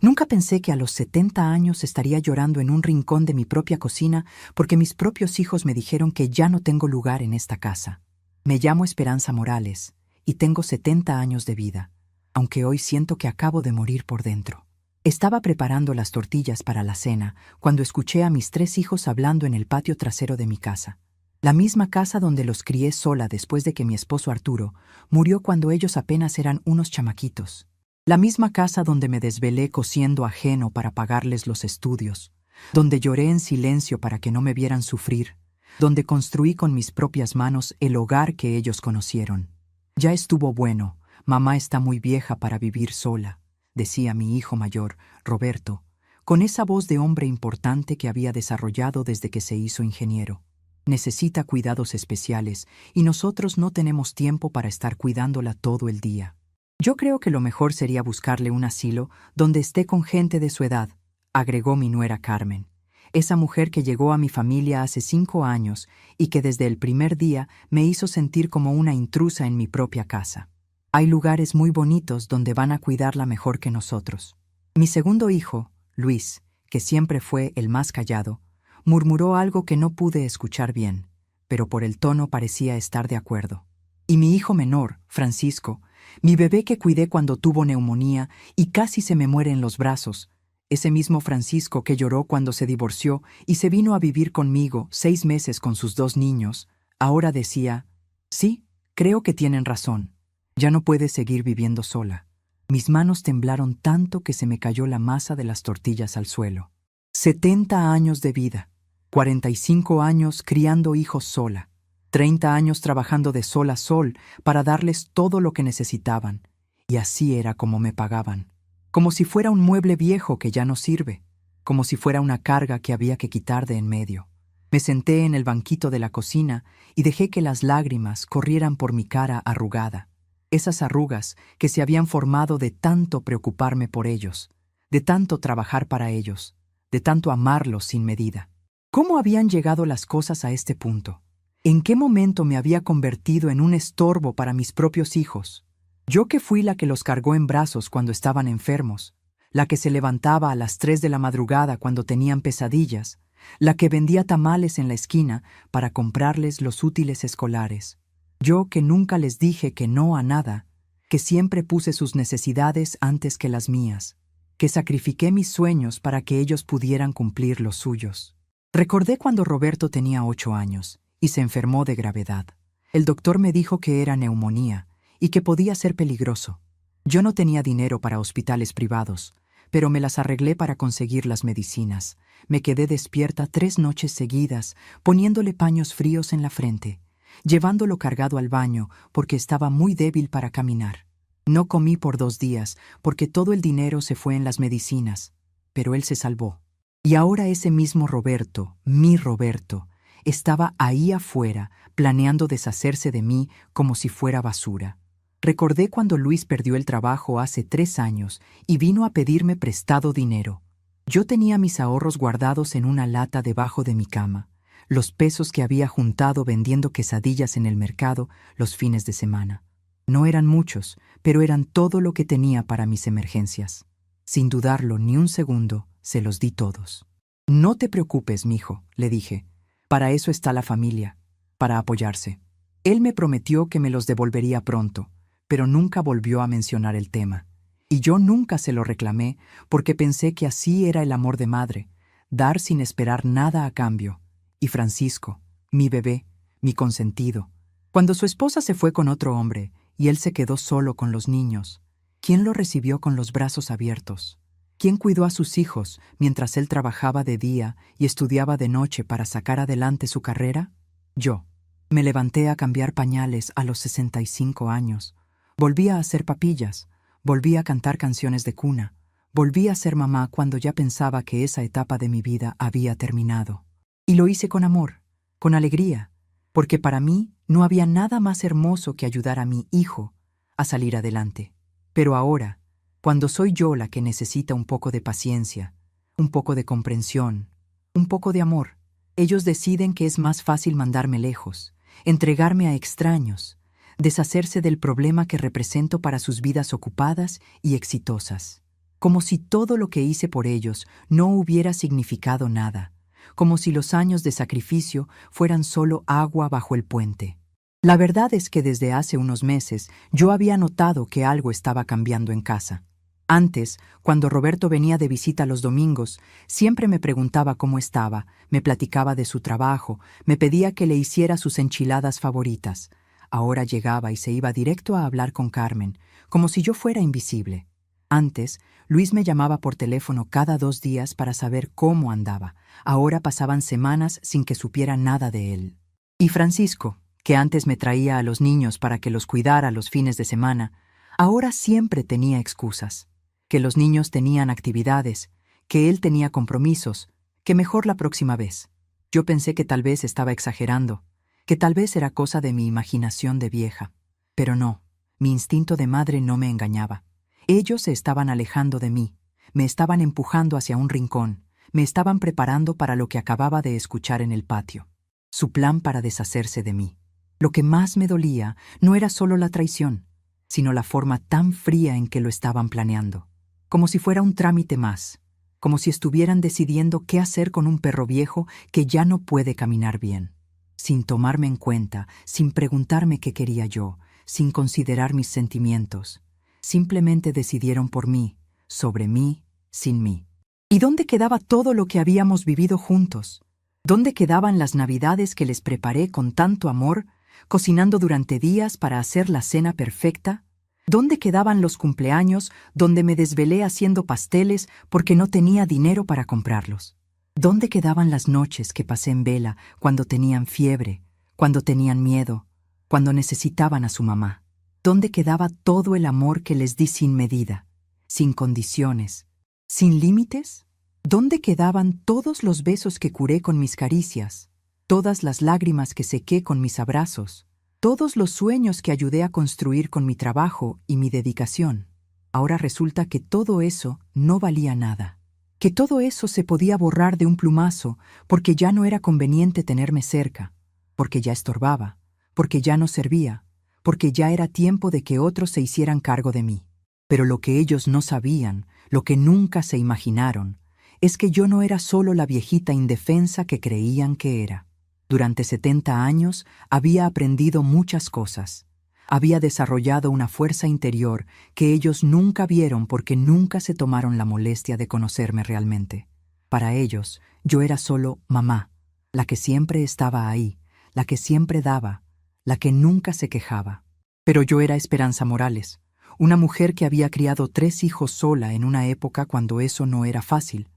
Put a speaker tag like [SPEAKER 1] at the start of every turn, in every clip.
[SPEAKER 1] Nunca pensé que a los 70 años estaría llorando en un rincón de mi propia cocina porque mis propios hijos me dijeron que ya no tengo lugar en esta casa. Me llamo Esperanza Morales y tengo 70 años de vida, aunque hoy siento que acabo de morir por dentro. Estaba preparando las tortillas para la cena cuando escuché a mis 3 hijos hablando en el patio trasero de mi casa. La misma casa donde los crié sola después de que mi esposo Arturo murió cuando ellos apenas eran unos chamaquitos. La misma casa donde me desvelé cosiendo ajeno para pagarles los estudios, donde lloré en silencio para que no me vieran sufrir, donde construí con mis propias manos el hogar que ellos conocieron. Ya estuvo bueno, mamá está muy vieja para vivir sola, decía mi hijo mayor, Roberto, con esa voz de hombre importante que había desarrollado desde que se hizo ingeniero. Necesita cuidados especiales y nosotros no tenemos tiempo para estar cuidándola todo el día. Yo creo que lo mejor sería buscarle un asilo donde esté con gente de su edad, agregó mi nuera Carmen, esa mujer que llegó a mi familia hace 5 años y que desde el primer día me hizo sentir como una intrusa en mi propia casa. Hay lugares muy bonitos donde van a cuidarla mejor que nosotros. Mi segundo hijo, Luis, que siempre fue el más callado, murmuró algo que no pude escuchar bien, pero por el tono parecía estar de acuerdo. Y mi hijo menor, Francisco, mi bebé que cuidé cuando tuvo neumonía y casi se me muere en los brazos, ese mismo Francisco que lloró cuando se divorció y se vino a vivir conmigo 6 meses con sus 2 niños, ahora decía, sí, creo que tienen razón, ya no puede seguir viviendo sola. Mis manos temblaron tanto que se me cayó la masa de las tortillas al suelo. 70 años de vida, 45 años criando hijos sola, 30 años trabajando de sol a sol para darles todo lo que necesitaban, y así era como me pagaban. Como si fuera un mueble viejo que ya no sirve, como si fuera una carga que había que quitar de en medio. Me senté en el banquito de la cocina y dejé que las lágrimas corrieran por mi cara arrugada. Esas arrugas que se habían formado de tanto preocuparme por ellos, de tanto trabajar para ellos, de tanto amarlos sin medida. ¿Cómo habían llegado las cosas a este punto? ¿En qué momento me había convertido en un estorbo para mis propios hijos? Yo que fui la que los cargó en brazos cuando estaban enfermos, la que se levantaba a las 3 de la madrugada cuando tenían pesadillas, la que vendía tamales en la esquina para comprarles los útiles escolares. Yo que nunca les dije que no a nada, que siempre puse sus necesidades antes que las mías, que sacrifiqué mis sueños para que ellos pudieran cumplir los suyos. Recordé cuando Roberto tenía 8 años y se enfermó de gravedad. El doctor me dijo que era neumonía y que podía ser peligroso. Yo no tenía dinero para hospitales privados, pero me las arreglé para conseguir las medicinas. Me quedé despierta 3 noches seguidas, poniéndole paños fríos en la frente, llevándolo cargado al baño porque estaba muy débil para caminar. No comí por 2 días porque todo el dinero se fue en las medicinas, pero él se salvó. Y ahora ese mismo Roberto, mi Roberto, estaba ahí afuera, planeando deshacerse de mí como si fuera basura. Recordé cuando Luis perdió el trabajo hace 3 años y vino a pedirme prestado dinero. Yo tenía mis ahorros guardados en una lata debajo de mi cama, los pesos que había juntado vendiendo quesadillas en el mercado los fines de semana. No eran muchos, pero eran todo lo que tenía para mis emergencias. Sin dudarlo ni un segundo, se los di todos. No te preocupes, mijo, le dije. Para eso está la familia, para apoyarse. Él me prometió que me los devolvería pronto, pero nunca volvió a mencionar el tema. Y yo nunca se lo reclamé porque pensé que así era el amor de madre, dar sin esperar nada a cambio. Y Francisco, mi bebé, mi consentido. Cuando su esposa se fue con otro hombre y él se quedó solo con los niños, ¿quién lo recibió con los brazos abiertos? ¿Quién cuidó a sus hijos mientras él trabajaba de día y estudiaba de noche para sacar adelante su carrera? Yo. Me levanté a cambiar pañales a los 65 años. Volví a hacer papillas. Volví a cantar canciones de cuna. Volví a ser mamá cuando ya pensaba que esa etapa de mi vida había terminado. Y lo hice con amor, con alegría, porque para mí no había nada más hermoso que ayudar a mi hijo a salir adelante. Pero ahora, cuando soy yo la que necesita un poco de paciencia, un poco de comprensión, un poco de amor, ellos deciden que es más fácil mandarme lejos, entregarme a extraños, deshacerse del problema que represento para sus vidas ocupadas y exitosas. como si todo lo que hice por ellos no hubiera significado nada, como si los años de sacrificio fueran solo agua bajo el puente. La verdad es que desde hace unos meses yo había notado que algo estaba cambiando en casa. Antes, cuando Roberto venía de visita los domingos, siempre me preguntaba cómo estaba, me platicaba de su trabajo, me pedía que le hiciera sus enchiladas favoritas. Ahora llegaba y se iba directo a hablar con Carmen, como si yo fuera invisible. Antes, Luis me llamaba por teléfono cada 2 días para saber cómo andaba. Ahora pasaban semanas sin que supiera nada de él. Y Francisco, que antes me traía a los niños para que los cuidara los fines de semana, ahora siempre tenía excusas. Que los niños tenían actividades, que él tenía compromisos, que mejor la próxima vez. Yo pensé que tal vez estaba exagerando, que tal vez era cosa de mi imaginación de vieja. Pero no, mi instinto de madre no me engañaba. Ellos se estaban alejando de mí, me estaban empujando hacia un rincón, me estaban preparando para lo que acababa de escuchar en el patio. Su plan para deshacerse de mí. Lo que más me dolía no era solo la traición, sino la forma tan fría en que lo estaban planeando. Como si fuera un trámite más, como si estuvieran decidiendo qué hacer con un perro viejo que ya no puede caminar bien. Sin tomarme en cuenta, sin preguntarme qué quería yo, sin considerar mis sentimientos. Simplemente decidieron por mí, sobre mí, sin mí. ¿Y dónde quedaba todo lo que habíamos vivido juntos? ¿Dónde quedaban las navidades que les preparé con tanto amor, cocinando durante días para hacer la cena perfecta? ¿Dónde quedaban los cumpleaños donde me desvelé haciendo pasteles porque no tenía dinero para comprarlos? ¿Dónde quedaban las noches que pasé en vela cuando tenían fiebre, cuando tenían miedo, cuando necesitaban a su mamá? ¿Dónde quedaba todo el amor que les di sin medida, sin condiciones, sin límites? ¿Dónde quedaban todos los besos que curé con mis caricias, todas las lágrimas que sequé con mis abrazos, todos los sueños que ayudé a construir con mi trabajo y mi dedicación? Ahora resulta que todo eso no valía nada, que todo eso se podía borrar de un plumazo porque ya no era conveniente tenerme cerca, porque ya estorbaba, porque ya no servía, porque ya era tiempo de que otros se hicieran cargo de mí. Pero lo que ellos no sabían, lo que nunca se imaginaron, es que yo no era solo la viejita indefensa que creían que era. Durante 70 años había aprendido muchas cosas. Había desarrollado una fuerza interior que ellos nunca vieron porque nunca se tomaron la molestia de conocerme realmente. Para ellos, yo era solo mamá, la que siempre estaba ahí, la que siempre daba, la que nunca se quejaba. Pero yo era Esperanza Morales, una mujer que había criado 3 hijos sola en una época cuando eso no era fácil.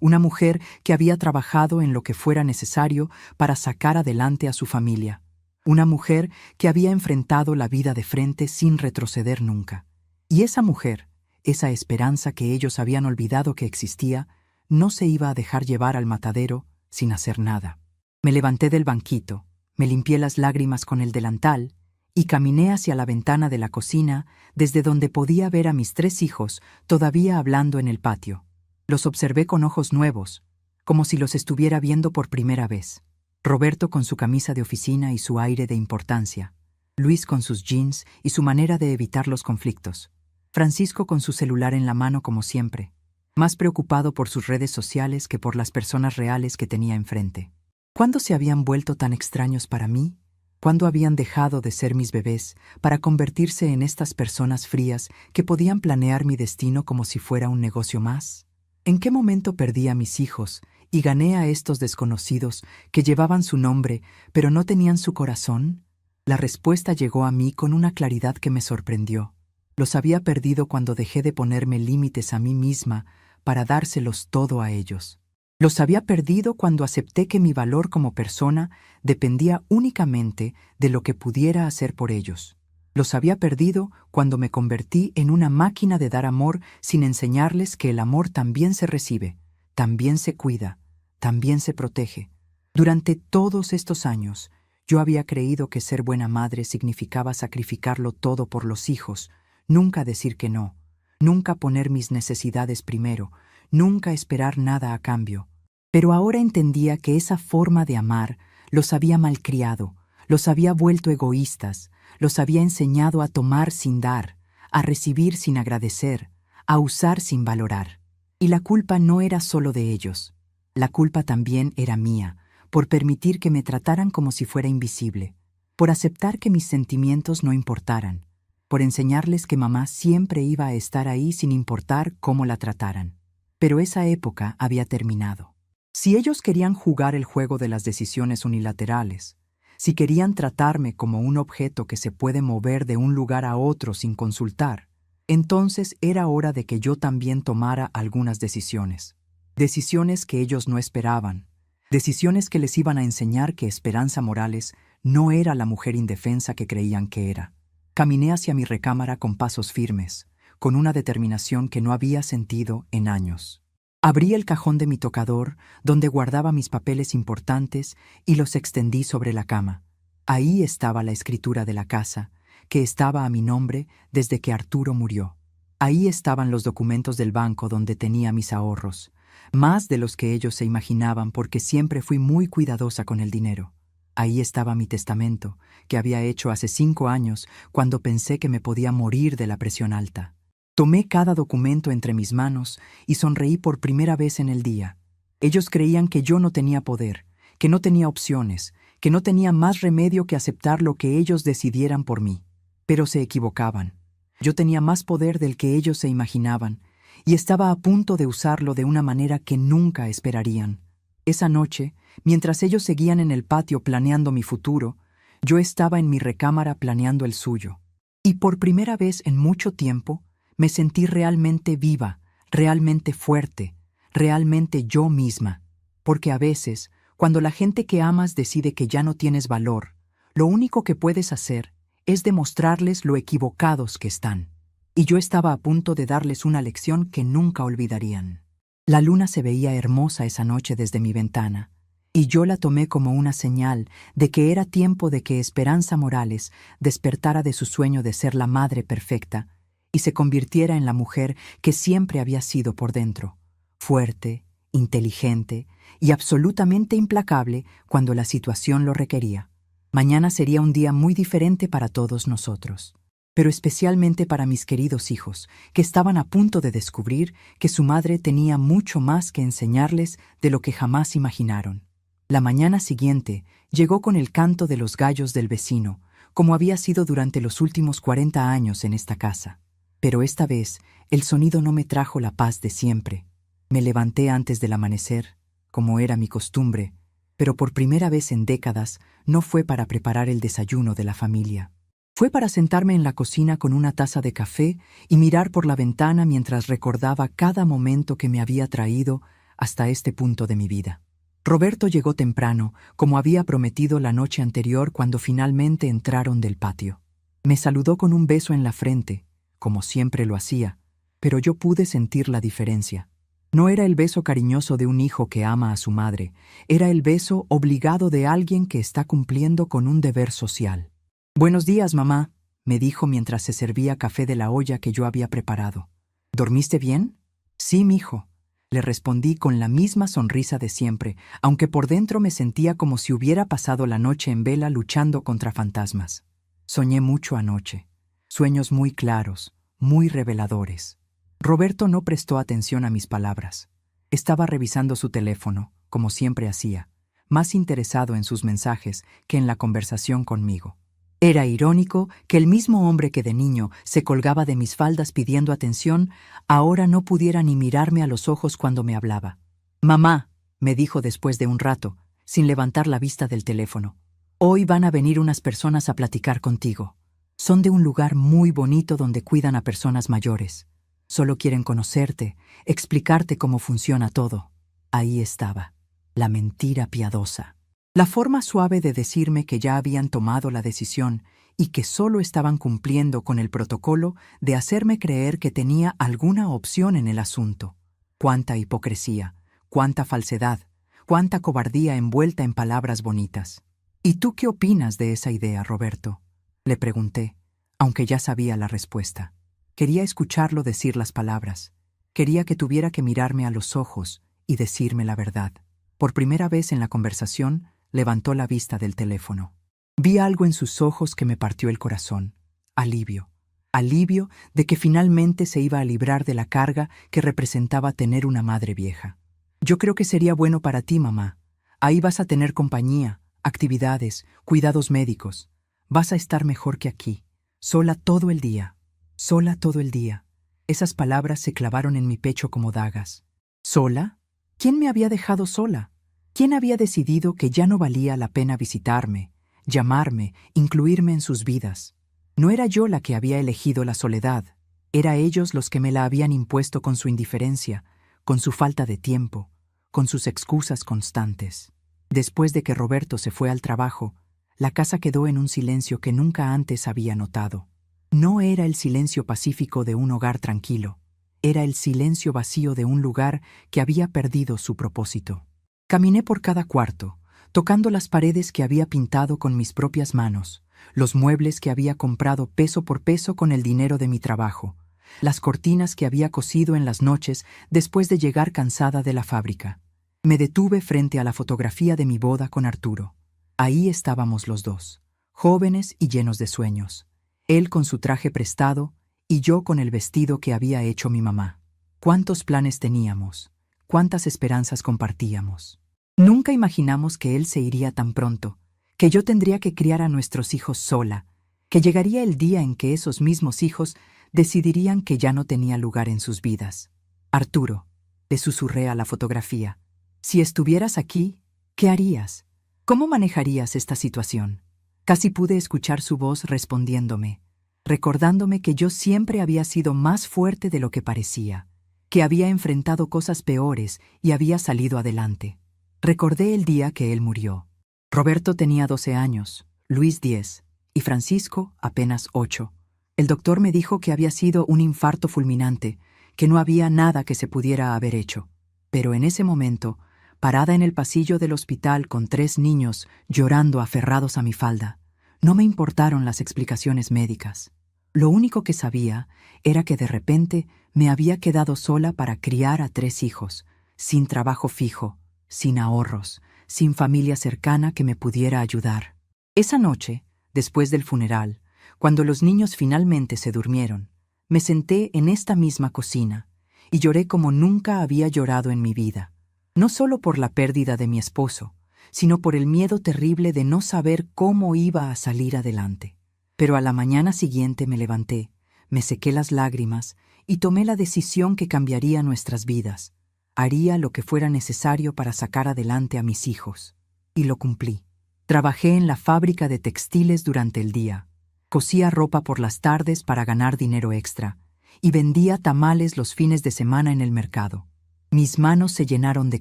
[SPEAKER 1] Una mujer que había trabajado en lo que fuera necesario para sacar adelante a su familia. Una mujer que había enfrentado la vida de frente sin retroceder nunca. Y esa mujer, esa Esperanza que ellos habían olvidado que existía, no se iba a dejar llevar al matadero sin hacer nada. Me levanté del banquito, me limpié las lágrimas con el delantal y caminé hacia la ventana de la cocina desde donde podía ver a mis 3 hijos todavía hablando en el patio. Los observé con ojos nuevos, como si los estuviera viendo por primera vez. Roberto con su camisa de oficina y su aire de importancia. Luis con sus jeans y su manera de evitar los conflictos. Francisco con su celular en la mano como siempre, más preocupado por sus redes sociales que por las personas reales que tenía enfrente. ¿Cuándo se habían vuelto tan extraños para mí? ¿Cuándo habían dejado de ser mis bebés para convertirse en estas personas frías que podían planear mi destino como si fuera un negocio más? ¿En qué momento perdí a mis hijos y gané a estos desconocidos que llevaban su nombre pero no tenían su corazón? La respuesta llegó a mí con una claridad que me sorprendió. Los había perdido cuando dejé de ponerme límites a mí misma para dárselos todo a ellos. Los había perdido cuando acepté que mi valor como persona dependía únicamente de lo que pudiera hacer por ellos. Los había perdido cuando me convertí en una máquina de dar amor sin enseñarles que el amor también se recibe, también se cuida, también se protege. Durante todos estos años, yo había creído que ser buena madre significaba sacrificarlo todo por los hijos, nunca decir que no, nunca poner mis necesidades primero, nunca esperar nada a cambio. Pero ahora entendía que esa forma de amar los había malcriado, los había vuelto egoístas, los había enseñado a tomar sin dar, a recibir sin agradecer, a usar sin valorar. Y la culpa no era solo de ellos. La culpa también era mía, por permitir que me trataran como si fuera invisible, por aceptar que mis sentimientos no importaran, por enseñarles que mamá siempre iba a estar ahí sin importar cómo la trataran. Pero esa época había terminado. Si ellos querían jugar el juego de las decisiones unilaterales, si querían tratarme como un objeto que se puede mover de un lugar a otro sin consultar, entonces era hora de que yo también tomara algunas decisiones. Decisiones que ellos no esperaban. Decisiones que les iban a enseñar que Esperanza Morales no era la mujer indefensa que creían que era. Caminé hacia mi recámara con pasos firmes, con una determinación que no había sentido en años. Abrí el cajón de mi tocador, donde guardaba mis papeles importantes, y los extendí sobre la cama. Ahí estaba la escritura de la casa, que estaba a mi nombre desde que Arturo murió. Ahí estaban los documentos del banco donde tenía mis ahorros, más de los que ellos se imaginaban porque siempre fui muy cuidadosa con el dinero. Ahí estaba mi testamento, que había hecho hace 5 años, cuando pensé que me podía morir de la presión alta. Tomé cada documento entre mis manos y sonreí por primera vez en el día. Ellos creían que yo no tenía poder, que no tenía opciones, que no tenía más remedio que aceptar lo que ellos decidieran por mí. Pero se equivocaban. Yo tenía más poder del que ellos se imaginaban, y estaba a punto de usarlo de una manera que nunca esperarían. Esa noche, mientras ellos seguían en el patio planeando mi futuro, yo estaba en mi recámara planeando el suyo. Y por primera vez en mucho tiempo, me sentí realmente viva, realmente fuerte, realmente yo misma. Porque a veces, cuando la gente que amas decide que ya no tienes valor, lo único que puedes hacer es demostrarles lo equivocados que están. Y yo estaba a punto de darles una lección que nunca olvidarían. La luna se veía hermosa esa noche desde mi ventana, y yo la tomé como una señal de que era tiempo de que Esperanza Morales despertara de su sueño de ser la madre perfecta y se convirtiera en la mujer que siempre había sido por dentro, fuerte, inteligente y absolutamente implacable cuando la situación lo requería. Mañana sería un día muy diferente para todos nosotros, pero especialmente para mis queridos hijos, que estaban a punto de descubrir que su madre tenía mucho más que enseñarles de lo que jamás imaginaron. La mañana siguiente llegó con el canto de los gallos del vecino, como había sido durante los últimos 40 años en esta casa. Pero esta vez el sonido no me trajo la paz de siempre. Me levanté antes del amanecer, como era mi costumbre, pero por primera vez en décadas no fue para preparar el desayuno de la familia. Fue para sentarme en la cocina con una taza de café y mirar por la ventana mientras recordaba cada momento que me había traído hasta este punto de mi vida. Roberto llegó temprano, como había prometido la noche anterior cuando finalmente entraron del patio. Me saludó con un beso en la frente, como siempre lo hacía, pero yo pude sentir la diferencia. No era el beso cariñoso de un hijo que ama a su madre, era el beso obligado de alguien que está cumpliendo con un deber social. «Buenos días, mamá», me dijo mientras se servía café de la olla que yo había preparado. «¿Dormiste bien?» «Sí, mijo», le respondí con la misma sonrisa de siempre, aunque por dentro me sentía como si hubiera pasado la noche en vela luchando contra fantasmas. Soñé mucho anoche. Sueños muy claros, muy reveladores. Roberto no prestó atención a mis palabras. Estaba revisando su teléfono, como siempre hacía, más interesado en sus mensajes que en la conversación conmigo. Era irónico que el mismo hombre que de niño se colgaba de mis faldas pidiendo atención, ahora no pudiera ni mirarme a los ojos cuando me hablaba. «Mamá», me dijo después de un rato, sin levantar la vista del teléfono, «hoy van a venir unas personas a platicar contigo. Son de un lugar muy bonito donde cuidan a personas mayores. Solo quieren conocerte, explicarte cómo funciona todo». Ahí estaba, la mentira piadosa. La forma suave de decirme que ya habían tomado la decisión y que solo estaban cumpliendo con el protocolo de hacerme creer que tenía alguna opción en el asunto. Cuánta hipocresía, cuánta falsedad, cuánta cobardía envuelta en palabras bonitas. «¿Y tú qué opinas de esa idea, Roberto?», le pregunté, aunque ya sabía la respuesta. Quería escucharlo decir las palabras. Quería que tuviera que mirarme a los ojos y decirme la verdad. Por primera vez en la conversación, levantó la vista del teléfono. Vi algo en sus ojos que me partió el corazón. Alivio. alivio de que finalmente se iba a librar de la carga que representaba tener una madre vieja. Yo creo que sería bueno para ti, mamá. Ahí vas a tener compañía, actividades, cuidados médicos. Vas a estar mejor que aquí, sola todo el día, sola todo el día. Esas palabras se clavaron en mi pecho como dagas. ¿Sola? ¿Quién me había dejado sola? ¿Quién había decidido que ya no valía la pena visitarme, llamarme, incluirme en sus vidas? No era yo la que había elegido la soledad, era ellos los que me la habían impuesto con su indiferencia, con su falta de tiempo, con sus excusas constantes. Después de que Roberto se fue al trabajo, la casa quedó en un silencio que nunca antes había notado. No era el silencio pacífico de un hogar tranquilo, era el silencio vacío de un lugar que había perdido su propósito. Caminé por cada cuarto, tocando las paredes que había pintado con mis propias manos, los muebles que había comprado peso por peso con el dinero de mi trabajo, las cortinas que había cosido en las noches después de llegar cansada de la fábrica. Me detuve frente a la fotografía de mi boda con Arturo. Ahí estábamos los dos, jóvenes y llenos de sueños. Él con su traje prestado y yo con el vestido que había hecho mi mamá. ¿Cuántos planes teníamos? ¿Cuántas esperanzas compartíamos? Nunca imaginamos que él se iría tan pronto, que yo tendría que criar a nuestros hijos sola, que llegaría el día en que esos mismos hijos decidirían que ya no tenía lugar en sus vidas. Arturo, le susurré a la fotografía, si estuvieras aquí, ¿qué harías? ¿Cómo manejarías esta situación? Casi pude escuchar su voz respondiéndome, recordándome que yo siempre había sido más fuerte de lo que parecía, que había enfrentado cosas peores y había salido adelante. Recordé el día que él murió. Roberto tenía 12 años, Luis 10 y Francisco apenas 8. El doctor me dijo que había sido un infarto fulminante, que no había nada que se pudiera haber hecho. Pero en ese momento, parada en el pasillo del hospital con 3 niños llorando aferrados a mi falda, no me importaron las explicaciones médicas. Lo único que sabía era que de repente me había quedado sola para criar a 3 hijos, sin trabajo fijo, sin ahorros, sin familia cercana que me pudiera ayudar. Esa noche, después del funeral, cuando los niños finalmente se durmieron, me senté en esta misma cocina y lloré como nunca había llorado en mi vida, no solo por la pérdida de mi esposo, sino por el miedo terrible de no saber cómo iba a salir adelante. Pero a la mañana siguiente me levanté, me sequé las lágrimas y tomé la decisión que cambiaría nuestras vidas. Haría lo que fuera necesario para sacar adelante a mis hijos. Y lo cumplí. Trabajé en la fábrica de textiles durante el día. Cosía ropa por las tardes para ganar dinero extra. Y vendía tamales los fines de semana en el mercado. Mis manos se llenaron de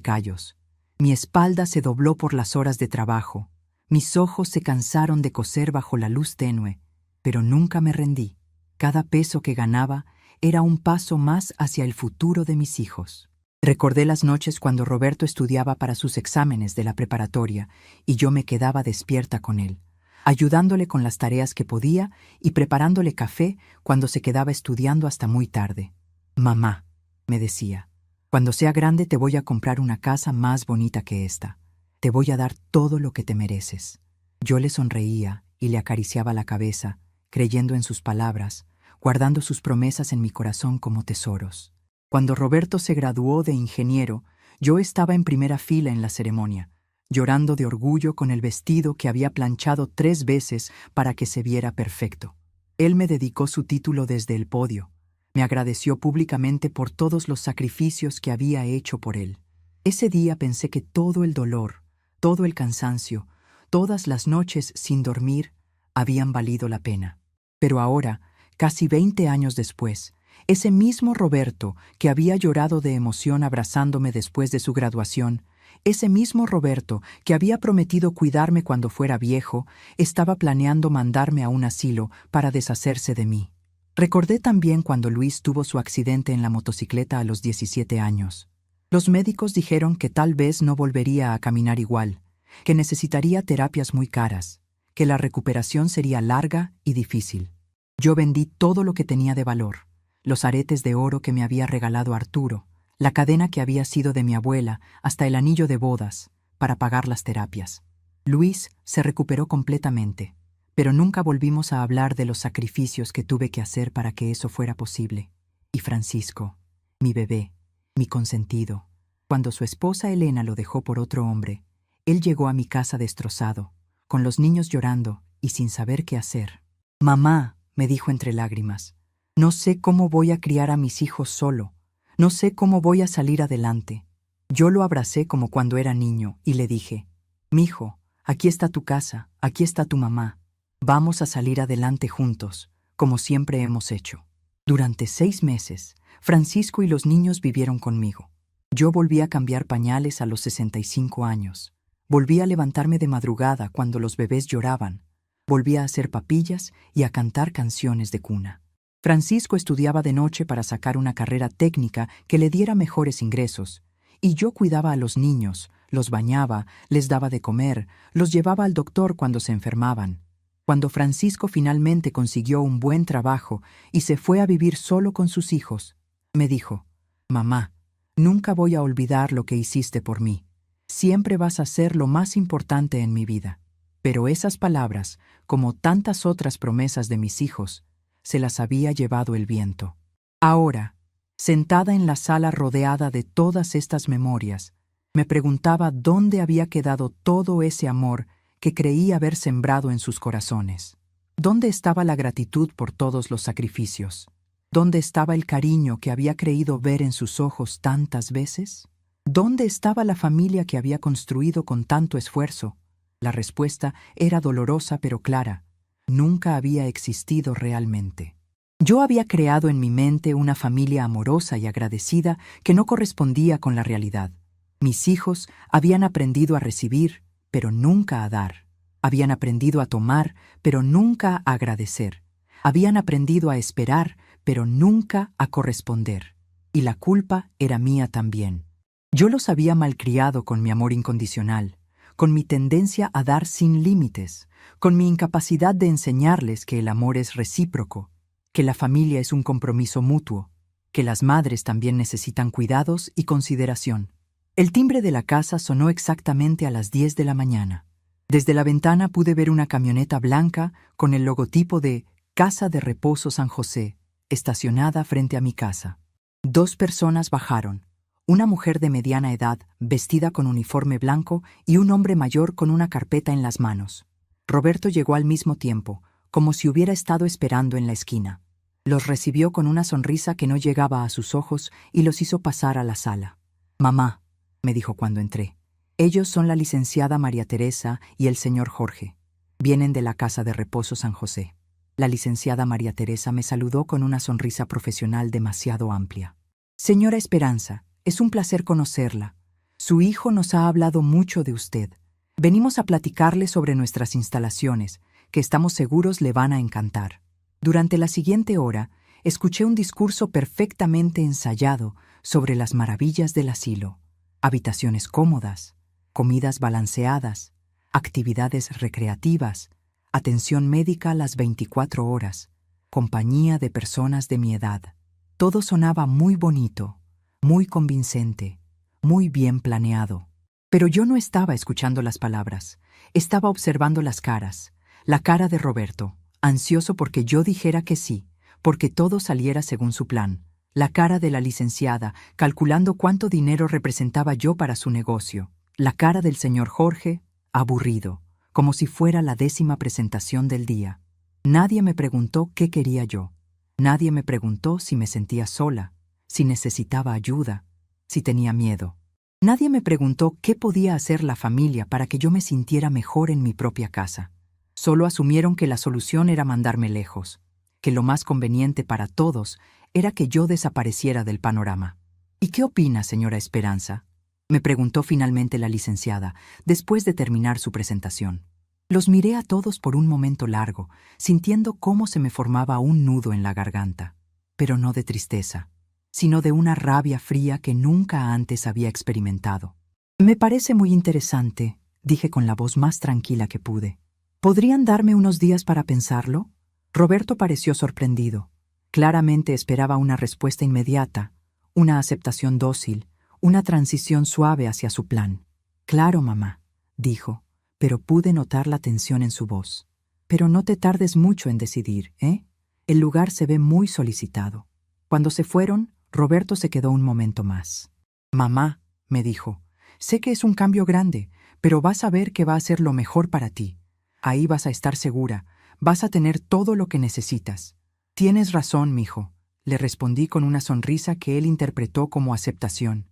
[SPEAKER 1] callos. Mi espalda se dobló por las horas de trabajo. Mis ojos se cansaron de coser bajo la luz tenue. Pero nunca me rendí. Cada peso que ganaba era un paso más hacia el futuro de mis hijos. Recordé las noches cuando Roberto estudiaba para sus exámenes de la preparatoria y yo me quedaba despierta con él, ayudándole con las tareas que podía y preparándole café cuando se quedaba estudiando hasta muy tarde. «Mamá», me decía, «cuando sea grande te voy a comprar una casa más bonita que esta. Te voy a dar todo lo que te mereces». Yo le sonreía y le acariciaba la cabeza, creyendo en sus palabras, guardando sus promesas en mi corazón como tesoros. Cuando Roberto se graduó de ingeniero, yo estaba en primera fila en la ceremonia, llorando de orgullo con el vestido que había planchado 3 veces para que se viera perfecto. Él me dedicó su título desde el podio. Me agradeció públicamente por todos los sacrificios que había hecho por él. Ese día pensé que todo el dolor, todo el cansancio, todas las noches sin dormir, habían valido la pena. Pero ahora, casi 20 años después, ese mismo Roberto que había llorado de emoción abrazándome después de su graduación, ese mismo Roberto que había prometido cuidarme cuando fuera viejo, estaba planeando mandarme a un asilo para deshacerse de mí. Recordé también cuando Luis tuvo su accidente en la motocicleta a los 17 años. Los médicos dijeron que tal vez no volvería a caminar igual, que necesitaría terapias muy caras, que la recuperación sería larga y difícil. Yo vendí todo lo que tenía de valor. Los aretes de oro que me había regalado Arturo, la cadena que había sido de mi abuela, hasta el anillo de bodas, para pagar las terapias. Luis se recuperó completamente, Pero nunca volvimos a hablar de los sacrificios que tuve que hacer para que eso fuera posible. Y Francisco, mi bebé, mi consentido, cuando su esposa Elena lo dejó por otro hombre, él llegó a mi casa destrozado, con los niños llorando y sin saber qué hacer. «Mamá», me dijo entre lágrimas, «no sé cómo voy a criar a mis hijos solo, no sé cómo voy a salir adelante». Yo lo abracé como cuando era niño y le dije, «Mijo, aquí está tu casa, aquí está tu mamá. Vamos a salir adelante juntos, como siempre hemos hecho». Durante 6 meses, Francisco y los niños vivieron conmigo. Yo volví a cambiar pañales a los 65 años. Volví a levantarme de madrugada cuando los bebés lloraban. Volví a hacer papillas y a cantar canciones de cuna. Francisco estudiaba de noche para sacar una carrera técnica que le diera mejores ingresos, y yo cuidaba a los niños, los bañaba, les daba de comer, los llevaba al doctor cuando se enfermaban. Cuando Francisco finalmente consiguió un buen trabajo y se fue a vivir solo con sus hijos, me dijo, «Mamá, nunca voy a olvidar lo que hiciste por mí. Siempre vas a ser lo más importante en mi vida». Pero esas palabras, como tantas otras promesas de mis hijos, se las había llevado el viento. Ahora, sentada en la sala rodeada de todas estas memorias, me preguntaba dónde había quedado todo ese amor que creí haber sembrado en sus corazones. ¿Dónde estaba la gratitud por todos los sacrificios? ¿Dónde estaba el cariño que había creído ver en sus ojos tantas veces? ¿Dónde estaba la familia que había construido con tanto esfuerzo? La respuesta era dolorosa pero clara. Nunca había existido realmente. Yo había creado en mi mente una familia amorosa y agradecida que no correspondía con la realidad. Mis hijos habían aprendido a recibir, pero nunca a dar. Habían aprendido a tomar, pero nunca a agradecer. Habían aprendido a esperar, pero nunca a corresponder. Y la culpa era mía también. Yo los había malcriado con mi amor incondicional, con mi tendencia a dar sin límites, con mi incapacidad de enseñarles que el amor es recíproco, que la familia es un compromiso mutuo, que las madres también necesitan cuidados y consideración. El timbre de la casa sonó exactamente a las 10 de la mañana. Desde la ventana pude ver una camioneta blanca con el logotipo de Casa de Reposo San José, estacionada frente a mi casa. 2 personas bajaron, una mujer de mediana edad, vestida con uniforme blanco, y un hombre mayor con una carpeta en las manos. Roberto llegó al mismo tiempo, como si hubiera estado esperando en la esquina. Los recibió con una sonrisa que no llegaba a sus ojos y los hizo pasar a la sala. «Mamá», me dijo cuando entré, «ellos son la licenciada María Teresa y el señor Jorge. Vienen de la Casa de Reposo San José». La licenciada María Teresa me saludó con una sonrisa profesional demasiado amplia. «Señora Esperanza, es un placer conocerla. Su hijo nos ha hablado mucho de usted. Venimos a platicarle sobre nuestras instalaciones, que estamos seguros le van a encantar». Durante la siguiente hora, escuché un discurso perfectamente ensayado sobre las maravillas del asilo. Habitaciones cómodas, comidas balanceadas, actividades recreativas, atención médica las 24 horas, compañía de personas de mi edad. Todo sonaba muy bonito, muy convincente, muy bien planeado. Pero yo no estaba escuchando las palabras, estaba observando las caras, la cara de Roberto, ansioso porque yo dijera que sí, porque todo saliera según su plan, la cara de la licenciada, calculando cuánto dinero representaba yo para su negocio, la cara del señor Jorge, aburrido, como si fuera la 10ª presentación del día. Nadie me preguntó qué quería yo. Nadie me preguntó si me sentía sola, si necesitaba ayuda, si tenía miedo. Nadie me preguntó qué podía hacer la familia para que yo me sintiera mejor en mi propia casa. Solo asumieron que la solución era mandarme lejos, que lo más conveniente para todos era que yo desapareciera del panorama. «¿Y qué opina, señora Esperanza?», me preguntó finalmente la licenciada, después de terminar su presentación. Los miré a todos por un momento largo, sintiendo cómo se me formaba un nudo en la garganta, pero no de tristeza, sino de una rabia fría que nunca antes había experimentado. «Me parece muy interesante», dije con la voz más tranquila que pude. «¿Podrían darme unos días para pensarlo?». Roberto pareció sorprendido. Claramente esperaba una respuesta inmediata, una aceptación dócil, una transición suave hacia su plan. «Claro, mamá», dijo, pero pude notar la tensión en su voz. Pero no te tardes mucho en decidir, ¿eh? El lugar se ve muy solicitado. Cuando se fueron, Roberto se quedó un momento más. Mamá, me dijo, sé que es un cambio grande, pero vas a ver que va a ser lo mejor para ti. Ahí vas a estar segura, vas a tener todo lo que necesitas. Tienes razón, mijo, le respondí con una sonrisa que él interpretó como aceptación.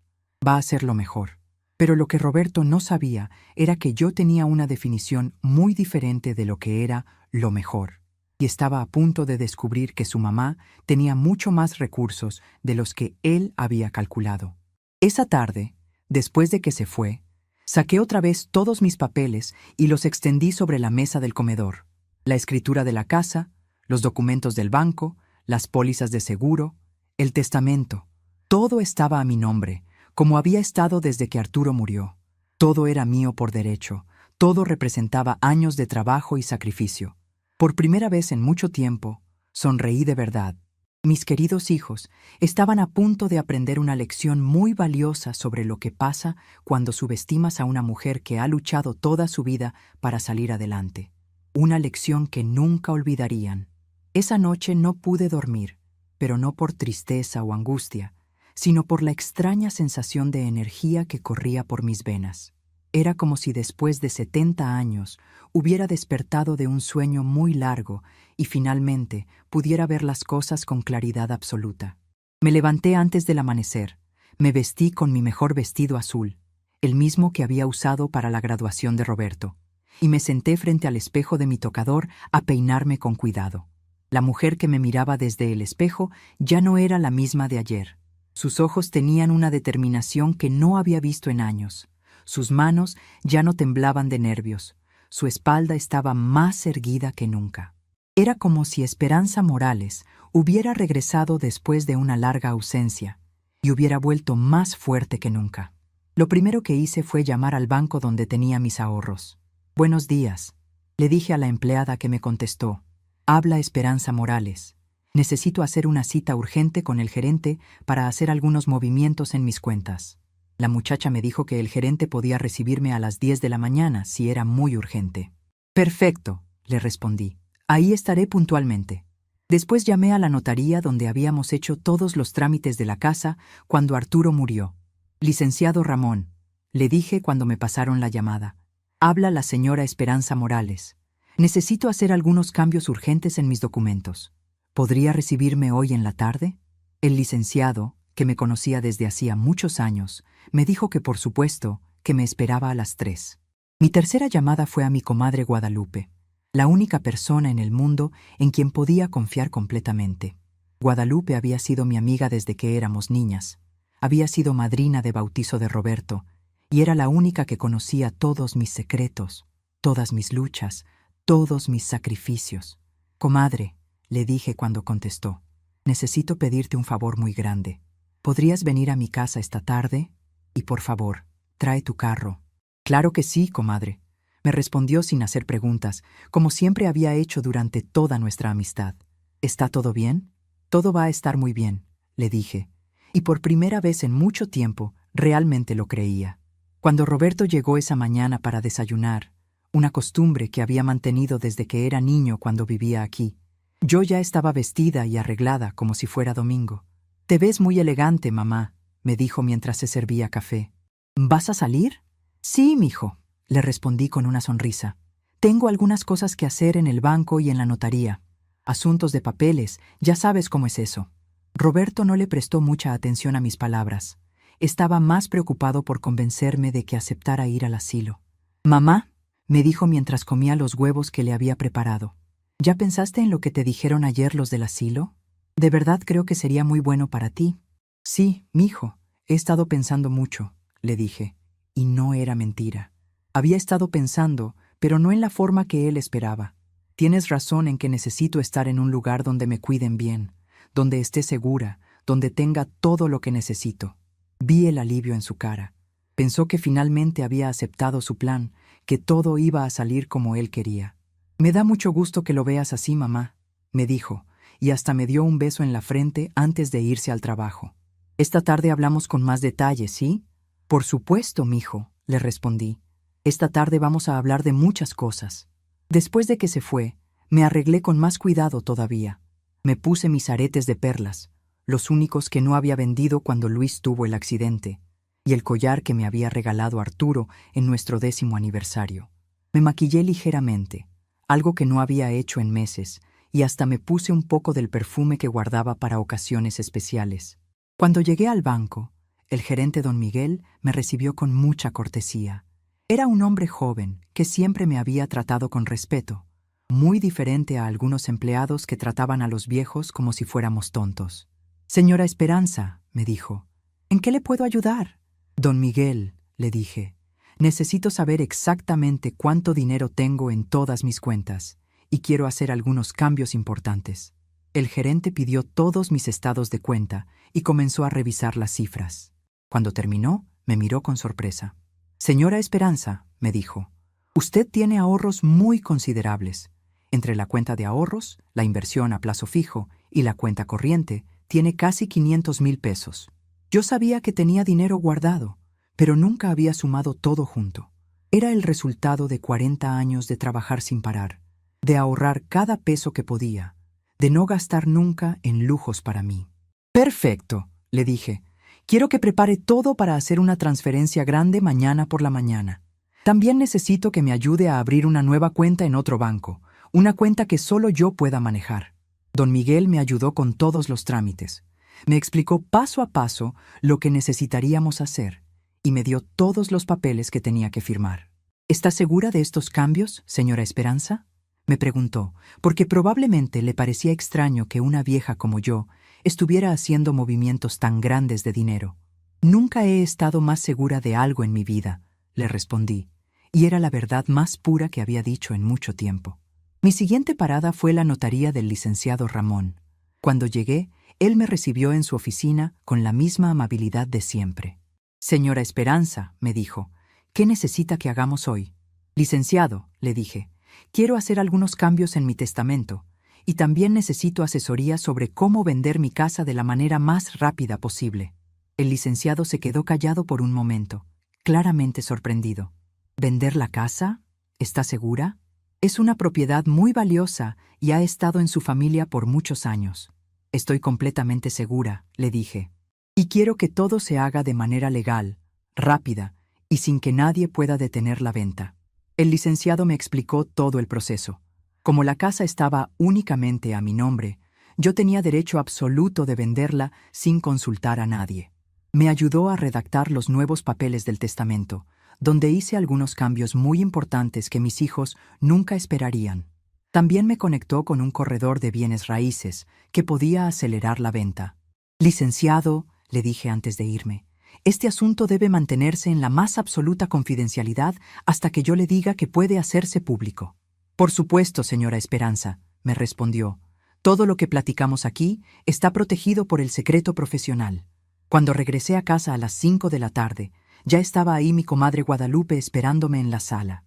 [SPEAKER 1] Va a ser lo mejor. Pero lo que Roberto no sabía era que yo tenía una definición muy diferente de lo que era lo mejor, y estaba a punto de descubrir que su mamá tenía mucho más recursos de los que él había calculado. Esa tarde, después de que se fue, saqué otra vez todos mis papeles y los extendí sobre la mesa del comedor. La escritura de la casa, los documentos del banco, las pólizas de seguro, el testamento. Todo estaba a mi nombre, como había estado desde que Arturo murió. Todo era mío por derecho, todo representaba años de trabajo y sacrificio. Por primera vez en mucho tiempo, sonreí de verdad. Mis queridos hijos estaban a punto de aprender una lección muy valiosa sobre lo que pasa cuando subestimas a una mujer que ha luchado toda su vida para salir adelante. Una lección que nunca olvidarían. Esa noche no pude dormir, pero no por tristeza o angustia, sino por la extraña sensación de energía que corría por mis venas. Era como si después de 70 años hubiera despertado de un sueño muy largo y finalmente pudiera ver las cosas con claridad absoluta. Me levanté antes del amanecer, me vestí con mi mejor vestido azul, el mismo que había usado para la graduación de Roberto, y me senté frente al espejo de mi tocador a peinarme con cuidado. La mujer que me miraba desde el espejo ya no era la misma de ayer. Sus ojos tenían una determinación que no había visto en años. Sus manos ya no temblaban de nervios. Su espalda estaba más erguida que nunca. Era como si Esperanza Morales hubiera regresado después de una larga ausencia y hubiera vuelto más fuerte que nunca. Lo primero que hice fue llamar al banco donde tenía mis ahorros. «Buenos días», le dije a la empleada que me contestó. «Habla Esperanza Morales. Necesito hacer una cita urgente con el gerente para hacer algunos movimientos en mis cuentas». La muchacha me dijo que el gerente podía recibirme a las 10 de la mañana si era muy urgente. «Perfecto», le respondí. «Ahí estaré puntualmente». Después llamé a la notaría donde habíamos hecho todos los trámites de la casa cuando Arturo murió. «Licenciado Ramón», le dije cuando me pasaron la llamada. «Habla la señora Esperanza Morales. Necesito hacer algunos cambios urgentes en mis documentos. ¿Podría recibirme hoy en la tarde?» El licenciado, que me conocía desde hacía muchos años, me dijo que por supuesto que me esperaba a las 3. Mi tercera llamada fue a mi comadre Guadalupe, la única persona en el mundo en quien podía confiar completamente. Guadalupe había sido mi amiga desde que éramos niñas. Había sido madrina de bautizo de Roberto y era la única que conocía todos mis secretos, todas mis luchas, todos mis sacrificios. «Comadre», le dije cuando contestó, «necesito pedirte un favor muy grande. ¿Podrías venir a mi casa esta tarde? Y por favor, trae tu carro». «Claro que sí, comadre», me respondió sin hacer preguntas, como siempre había hecho durante toda nuestra amistad. «¿Está todo bien?» «Todo va a estar muy bien», le dije, y por primera vez en mucho tiempo realmente lo creía. Cuando Roberto llegó esa mañana para desayunar, una costumbre que había mantenido desde que era niño cuando vivía aquí, yo ya estaba vestida y arreglada como si fuera domingo. «Te ves muy elegante, mamá», me dijo mientras se servía café. «¿Vas a salir?» «Sí, mijo», le respondí con una sonrisa. «Tengo algunas cosas que hacer en el banco y en la notaría. Asuntos de papeles, ya sabes cómo es eso». Roberto no le prestó mucha atención a mis palabras. Estaba más preocupado por convencerme de que aceptara ir al asilo. «Mamá», me dijo mientras comía los huevos que le había preparado, «¿ya pensaste en lo que te dijeron ayer los del asilo? De verdad creo que sería muy bueno para ti». «Sí, mijo, he estado pensando mucho», le dije, y no era mentira. Había estado pensando, pero no en la forma que él esperaba. «Tienes razón en que necesito estar en un lugar donde me cuiden bien, donde esté segura, donde tenga todo lo que necesito». Vi el alivio en su cara. Pensó que finalmente había aceptado su plan, que todo iba a salir como él quería. «Me da mucho gusto que lo veas así, mamá», me dijo, y hasta me dio un beso en la frente antes de irse al trabajo. «Esta tarde hablamos con más detalle, ¿sí?» «Por supuesto, mijo», le respondí. «Esta tarde vamos a hablar de muchas cosas». Después de que se fue, Me arreglé con más cuidado todavía. Me puse mis aretes de perlas, los únicos que no había vendido cuando Luis tuvo el accidente, y el collar que me había regalado Arturo en nuestro 10º aniversario. Me maquillé ligeramente, algo que no había hecho en meses, y hasta me puse un poco del perfume que guardaba para ocasiones especiales. Cuando llegué al banco, el gerente don Miguel me recibió con mucha cortesía. Era un hombre joven que siempre me había tratado con respeto, muy diferente a algunos empleados que trataban a los viejos como si fuéramos tontos. «Señora Esperanza», me dijo, «¿en qué le puedo ayudar?» «Don Miguel», le dije, «necesito saber exactamente cuánto dinero tengo en todas mis cuentas y quiero hacer algunos cambios importantes». El gerente pidió todos mis estados de cuenta y comenzó a revisar las cifras. Cuando terminó, me miró con sorpresa. «Señora Esperanza», me dijo, «usted tiene ahorros muy considerables. Entre la cuenta de ahorros, la inversión a plazo fijo y la cuenta corriente, tiene casi 500,000 pesos. Yo sabía que tenía dinero guardado, pero nunca había sumado todo junto. Era el resultado de 40 años de trabajar sin parar, de ahorrar cada peso que podía, de no gastar nunca en lujos para mí». «Perfecto», le dije. «Quiero que prepare todo para hacer una transferencia grande mañana por la mañana. También necesito que me ayude a abrir una nueva cuenta en otro banco, una cuenta que solo yo pueda manejar». Don Miguel me ayudó con todos los trámites. Me explicó paso a paso lo que necesitaríamos hacer y me dio todos los papeles que tenía que firmar. «¿Está segura de estos cambios, señora Esperanza?», me preguntó, porque probablemente le parecía extraño que una vieja como yo estuviera haciendo movimientos tan grandes de dinero. «Nunca he estado más segura de algo en mi vida», le respondí, y era la verdad más pura que había dicho en mucho tiempo. Mi siguiente parada fue la notaría del licenciado Ramón. Cuando llegué, él me recibió en su oficina con la misma amabilidad de siempre. «Señora Esperanza», me dijo, «¿qué necesita que hagamos hoy?» «Licenciado», le dije, «quiero hacer algunos cambios en mi testamento y también necesito asesoría sobre cómo vender mi casa de la manera más rápida posible». El licenciado se quedó callado por un momento, claramente sorprendido. «¿Vender la casa? ¿Está segura? Es una propiedad muy valiosa y ha estado en su familia por muchos años». «Estoy completamente segura», le dije, «y quiero que todo se haga de manera legal, rápida y sin que nadie pueda detener la venta». El licenciado me explicó todo el proceso. Como la casa estaba únicamente a mi nombre, yo tenía derecho absoluto de venderla sin consultar a nadie. Me ayudó a redactar los nuevos papeles del testamento, donde hice algunos cambios muy importantes que mis hijos nunca esperarían. También me conectó con un corredor de bienes raíces que podía acelerar la venta. «Licenciado», le dije antes de irme, «este asunto debe mantenerse en la más absoluta confidencialidad hasta que yo le diga que puede hacerse público». «Por supuesto, señora Esperanza», me respondió, «todo lo que platicamos aquí está protegido por el secreto profesional». Cuando regresé a casa a las 5 de la tarde, ya estaba ahí mi comadre Guadalupe esperándome en la sala.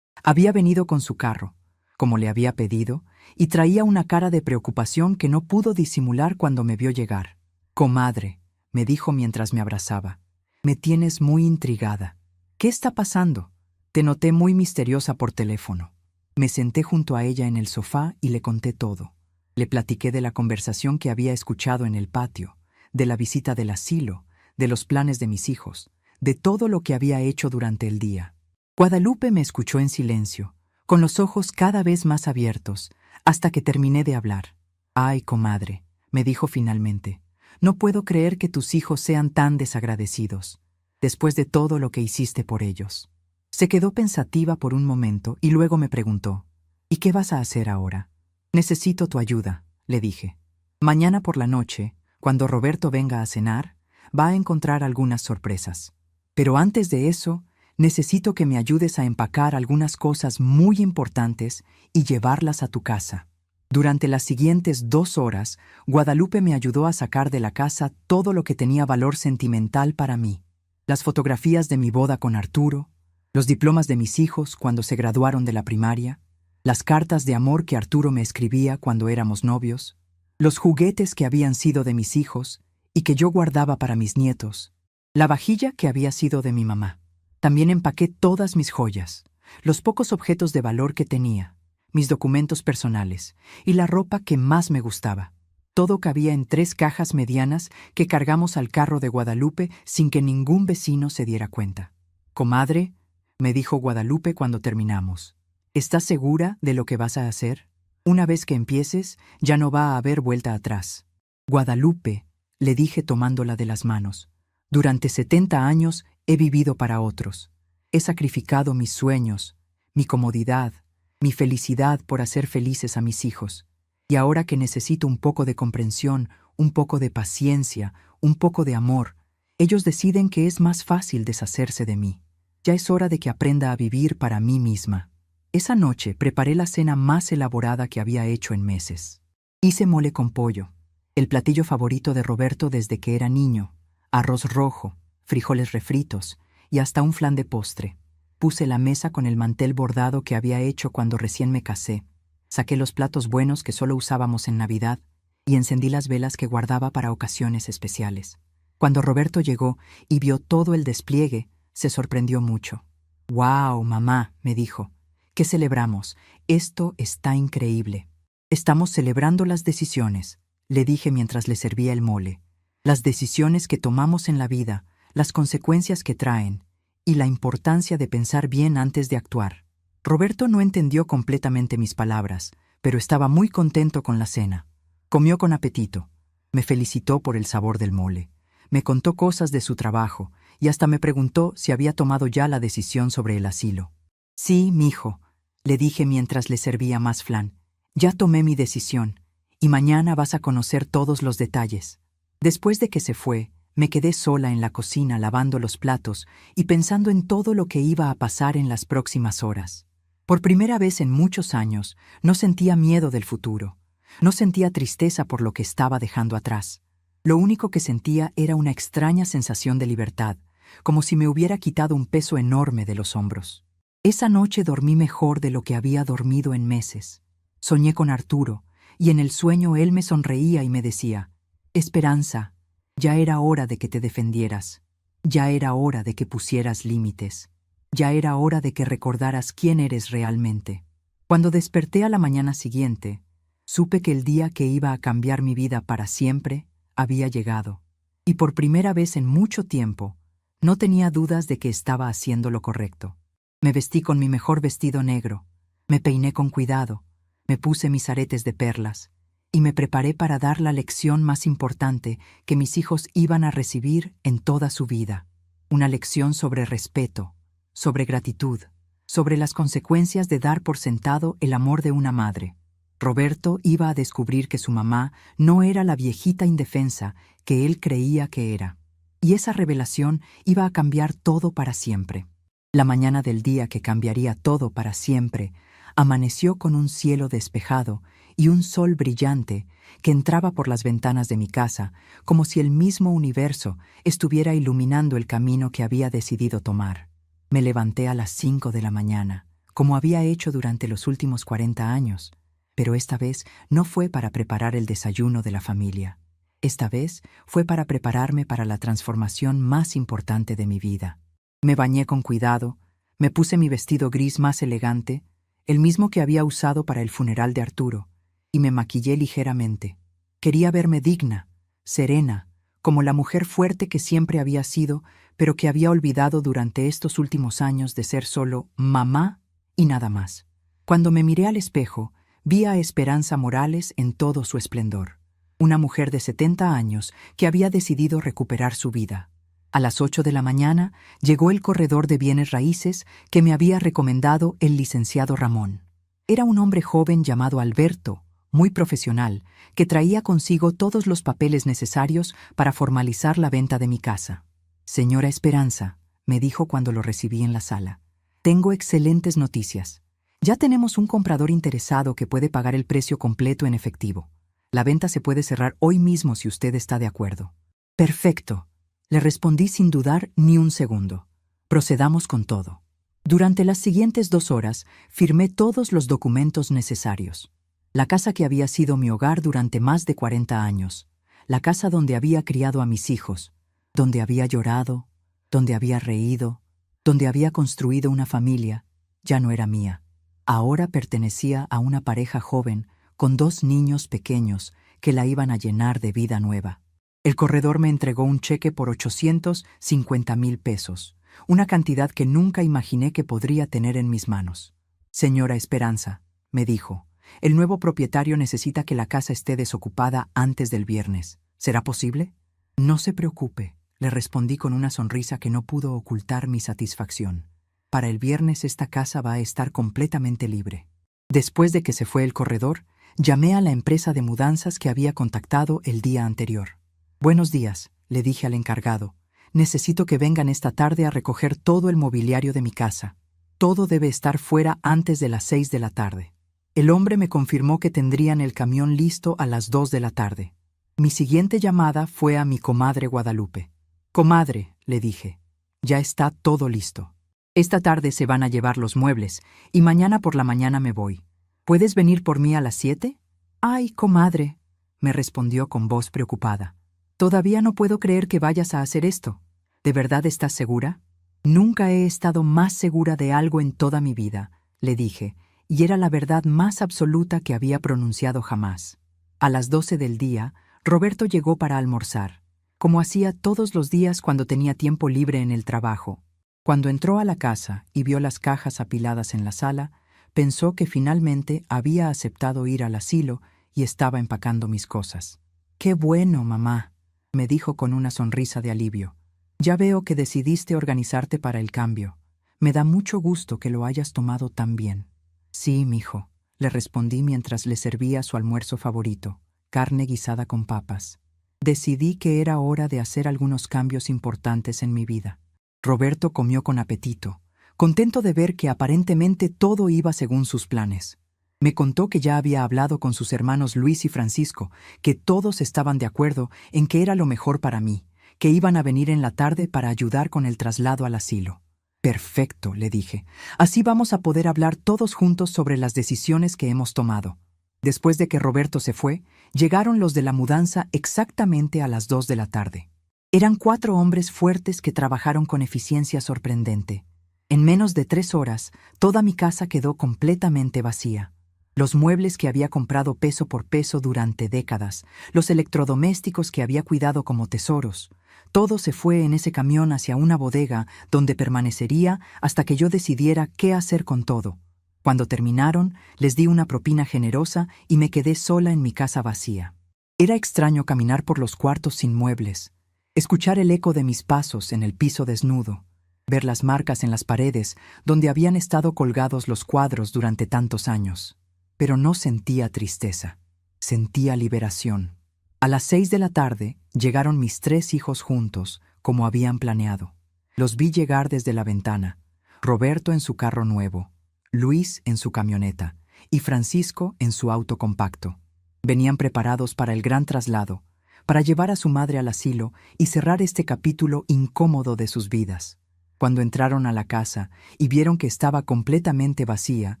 [SPEAKER 1] Había venido con su carro, como le había pedido, y traía una cara de preocupación que no pudo disimular cuando me vio llegar. «Comadre», me dijo mientras me abrazaba, «me tienes muy intrigada. ¿Qué está pasando? Te noté muy misteriosa por teléfono». Me senté junto a ella en el sofá y le conté todo. Le platiqué de la conversación que había escuchado en el patio, de la visita del asilo, de los planes de mis hijos, de todo lo que había hecho durante el día. Guadalupe me escuchó en silencio, con los ojos cada vez más abiertos, hasta que terminé de hablar. «Ay, comadre», me dijo finalmente, «no puedo creer que tus hijos sean tan desagradecidos, después de todo lo que hiciste por ellos». Se quedó pensativa por un momento y luego me preguntó, «¿Y qué vas a hacer ahora?» «Necesito tu ayuda», le dije. «Mañana por la noche, cuando Roberto venga a cenar, va a encontrar algunas sorpresas. Pero antes de eso, necesito que me ayudes a empacar algunas cosas muy importantes y llevarlas a tu casa». Durante las siguientes 2 horas, Guadalupe me ayudó a sacar de la casa todo lo que tenía valor sentimental para mí. Las fotografías de mi boda con Arturo, los diplomas de mis hijos cuando se graduaron de la primaria, las cartas de amor que Arturo me escribía cuando éramos novios, los juguetes que habían sido de mis hijos y que yo guardaba para mis nietos, la vajilla que había sido de mi mamá. También empaqué todas mis joyas, los pocos objetos de valor que tenía, mis documentos personales y la ropa que más me gustaba. Todo cabía en 3 cajas medianas que cargamos al carro de Guadalupe sin que ningún vecino se diera cuenta. «Comadre», me dijo Guadalupe cuando terminamos, «¿estás segura de lo que vas a hacer? Una vez que empieces, ya no va a haber vuelta atrás». «Guadalupe», le dije tomándola de las manos, «durante 70 años he vivido para otros. He sacrificado mis sueños, mi comodidad, mi felicidad por hacer felices a mis hijos. Y ahora que necesito un poco de comprensión, un poco de paciencia, un poco de amor, ellos deciden que es más fácil deshacerse de mí. Ya es hora de que aprenda a vivir para mí misma». Esa noche preparé la cena más elaborada que había hecho en meses. Hice mole con pollo, el platillo favorito de Roberto desde que era niño, arroz rojo, frijoles refritos y hasta un flan de postre. Puse la mesa con el mantel bordado que había hecho cuando recién me casé. Saqué los platos buenos que solo usábamos en Navidad y encendí las velas que guardaba para ocasiones especiales. Cuando Roberto llegó y vio todo el despliegue, se sorprendió mucho. «¡Wow, mamá!», me dijo. «¿Qué celebramos? Esto está increíble». «Estamos celebrando las decisiones», le dije mientras le servía el mole. «Las decisiones que tomamos en la vida, las consecuencias que traen, y la importancia de pensar bien antes de actuar». Roberto no entendió completamente mis palabras, pero estaba muy contento con la cena. Comió con apetito. Me felicitó por el sabor del mole. Me contó cosas de su trabajo y hasta me preguntó si había tomado ya la decisión sobre el asilo. «Sí, mijo», le dije mientras le servía más flan. «Ya tomé mi decisión, y mañana vas a conocer todos los detalles». Después de que se fue, me quedé sola en la cocina lavando los platos y pensando en todo lo que iba a pasar en las próximas horas. Por primera vez en muchos años, no sentía miedo del futuro. No sentía tristeza por lo que estaba dejando atrás. Lo único que sentía era una extraña sensación de libertad, como si me hubiera quitado un peso enorme de los hombros. Esa noche dormí mejor de lo que había dormido en meses. Soñé con Arturo, y en el sueño él me sonreía y me decía: «Esperanza, ya era hora de que te defendieras. Ya era hora de que pusieras límites. Ya era hora de que recordaras quién eres realmente». Cuando desperté a la mañana siguiente, supe que el día que iba a cambiar mi vida para siempre había llegado. Y por primera vez en mucho tiempo, no tenía dudas de que estaba haciendo lo correcto. Me vestí con mi mejor vestido negro, me peiné con cuidado, me puse mis aretes de perlas y me preparé para dar la lección más importante que mis hijos iban a recibir en toda su vida. Una lección sobre respeto, sobre gratitud, sobre las consecuencias de dar por sentado el amor de una madre. Roberto iba a descubrir que su mamá no era la viejita indefensa que él creía que era. Y esa revelación iba a cambiar todo para siempre. La mañana del día que cambiaría todo para siempre, amaneció con un cielo despejado y un sol brillante que entraba por las ventanas de mi casa, como si el mismo universo estuviera iluminando el camino que había decidido tomar. Me levanté a las 5 de la mañana, como había hecho durante los últimos 40 años, pero esta vez no fue para preparar el desayuno de la familia. Esta vez fue para prepararme para la transformación más importante de mi vida. Me bañé con cuidado, me puse mi vestido gris más elegante, el mismo que había usado para el funeral de Arturo, y me maquillé ligeramente. Quería verme digna, serena, como la mujer fuerte que siempre había sido, pero que había olvidado durante estos últimos años de ser solo mamá y nada más. Cuando me miré al espejo, vi a Esperanza Morales en todo su esplendor. Una mujer de 70 años que había decidido recuperar su vida. A las 8 de la mañana llegó el corredor de bienes raíces que me había recomendado el licenciado Ramón. Era un hombre joven llamado Alberto, muy profesional, que traía consigo todos los papeles necesarios para formalizar la venta de mi casa. «Señora Esperanza», me dijo cuando lo recibí en la sala, «tengo excelentes noticias. Ya tenemos un comprador interesado que puede pagar el precio completo en efectivo. La venta se puede cerrar hoy mismo si usted está de acuerdo». «Perfecto», le respondí sin dudar ni un segundo. «Procedamos con todo». Durante las siguientes 2 horas firmé todos los documentos necesarios. La casa que había sido mi hogar durante más de 40 años, la casa donde había criado a mis hijos, donde había llorado, donde había reído, donde había construido una familia, ya no era mía. Ahora pertenecía a una pareja joven con 2 niños pequeños que la iban a llenar de vida nueva. El corredor me entregó un cheque por 850,000 pesos, una cantidad que nunca imaginé que podría tener en mis manos. Señora Esperanza, me dijo, el nuevo propietario necesita que la casa esté desocupada antes del viernes. ¿Será posible? No se preocupe, le respondí con una sonrisa que no pudo ocultar mi satisfacción. Para el viernes esta casa va a estar completamente libre. Después de que se fue el corredor, llamé a la empresa de mudanzas que había contactado el día anterior. Buenos días, le dije al encargado. Necesito que vengan esta tarde a recoger todo el mobiliario de mi casa. Todo debe estar fuera antes de las 6 de la tarde. El hombre me confirmó que tendrían el camión listo a las 2 de la tarde. Mi siguiente llamada fue a mi comadre Guadalupe. Comadre, le dije, ya está todo listo. Esta tarde se van a llevar los muebles y mañana por la mañana me voy. ¿Puedes venir por mí a las 7? Ay, comadre, me respondió con voz preocupada. Todavía no puedo creer que vayas a hacer esto. ¿De verdad estás segura? Nunca he estado más segura de algo en toda mi vida, le dije, y era la verdad más absoluta que había pronunciado jamás. A las 12 del día, Roberto llegó para almorzar, como hacía todos los días cuando tenía tiempo libre en el trabajo. Cuando entró a la casa y vio las cajas apiladas en la sala, pensó que finalmente había aceptado ir al asilo y estaba empacando mis cosas. «Qué bueno, mamá», me dijo con una sonrisa de alivio. «Ya veo que decidiste organizarte para el cambio. Me da mucho gusto que lo hayas tomado tan bien». «Sí, mijo», le respondí mientras le servía su almuerzo favorito, carne guisada con papas. Decidí que era hora de hacer algunos cambios importantes en mi vida. Roberto comió con apetito, contento de ver que aparentemente todo iba según sus planes. Me contó que ya había hablado con sus hermanos Luis y Francisco, que todos estaban de acuerdo en que era lo mejor para mí, que iban a venir en la tarde para ayudar con el traslado al asilo. «Perfecto», le dije. «Así vamos a poder hablar todos juntos sobre las decisiones que hemos tomado». Después de que Roberto se fue, llegaron los de la mudanza exactamente a las 2 de la tarde. Eran 4 hombres fuertes que trabajaron con eficiencia sorprendente. En menos de 3 horas, toda mi casa quedó completamente vacía. Los muebles que había comprado peso por peso durante décadas, los electrodomésticos que había cuidado como tesoros, todo se fue en ese camión hacia una bodega donde permanecería hasta que yo decidiera qué hacer con todo. Cuando terminaron, les di una propina generosa y me quedé sola en mi casa vacía. Era extraño caminar por los cuartos sin muebles, escuchar el eco de mis pasos en el piso desnudo, ver las marcas en las paredes donde habían estado colgados los cuadros durante tantos años. Pero no sentía tristeza, sentía liberación. A las 6 de la tarde llegaron mis 3 hijos juntos, como habían planeado. Los vi llegar desde la ventana, Roberto en su carro nuevo, Luis en su camioneta y Francisco en su auto compacto. Venían preparados para el gran traslado, para llevar a su madre al asilo y cerrar este capítulo incómodo de sus vidas. Cuando entraron a la casa y vieron que estaba completamente vacía,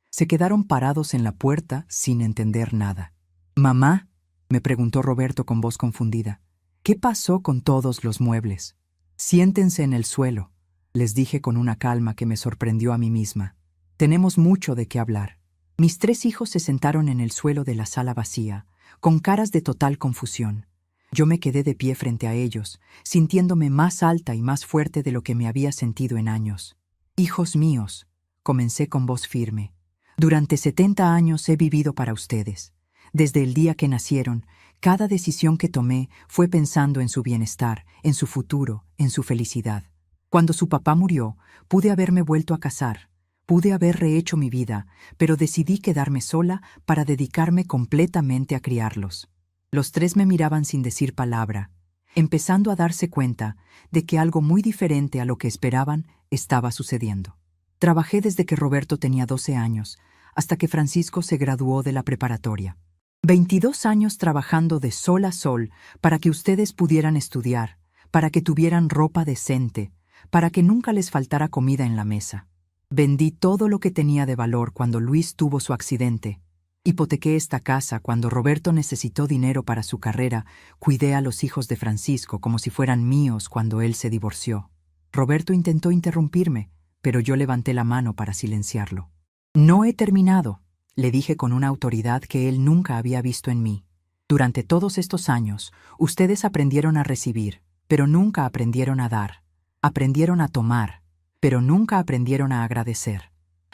[SPEAKER 1] se quedaron parados en la puerta sin entender nada. «Mamá», me preguntó Roberto con voz confundida, «¿qué pasó con todos los muebles?» «Siéntense en el suelo», les dije con una calma que me sorprendió a mí misma. «Tenemos mucho de qué hablar». Mis 3 hijos se sentaron en el suelo de la sala vacía, con caras de total confusión. Yo me quedé de pie frente a ellos, sintiéndome más alta y más fuerte de lo que me había sentido en años. «Hijos míos», comencé con voz firme, «durante 70 años he vivido para ustedes. Desde el día que nacieron, cada decisión que tomé fue pensando en su bienestar, en su futuro, en su felicidad. Cuando su papá murió, pude haberme vuelto a casar, pude haber rehecho mi vida, pero decidí quedarme sola para dedicarme completamente a criarlos». Los 3 me miraban sin decir palabra, empezando a darse cuenta de que algo muy diferente a lo que esperaban estaba sucediendo. Trabajé desde que Roberto tenía 12 años, hasta que Francisco se graduó de la preparatoria. 22 años trabajando de sol a sol para que ustedes pudieran estudiar, para que tuvieran ropa decente, para que nunca les faltara comida en la mesa. Vendí todo lo que tenía de valor cuando Luis tuvo su accidente. Hipotequé esta casa cuando Roberto necesitó dinero para su carrera. Cuidé a los hijos de Francisco como si fueran míos cuando él se divorció. Roberto intentó interrumpirme, pero yo levanté la mano para silenciarlo. No he terminado, le dije con una autoridad que él nunca había visto en mí. Durante todos estos años, ustedes aprendieron a recibir, pero nunca aprendieron a dar. Aprendieron a tomar, pero nunca aprendieron a agradecer.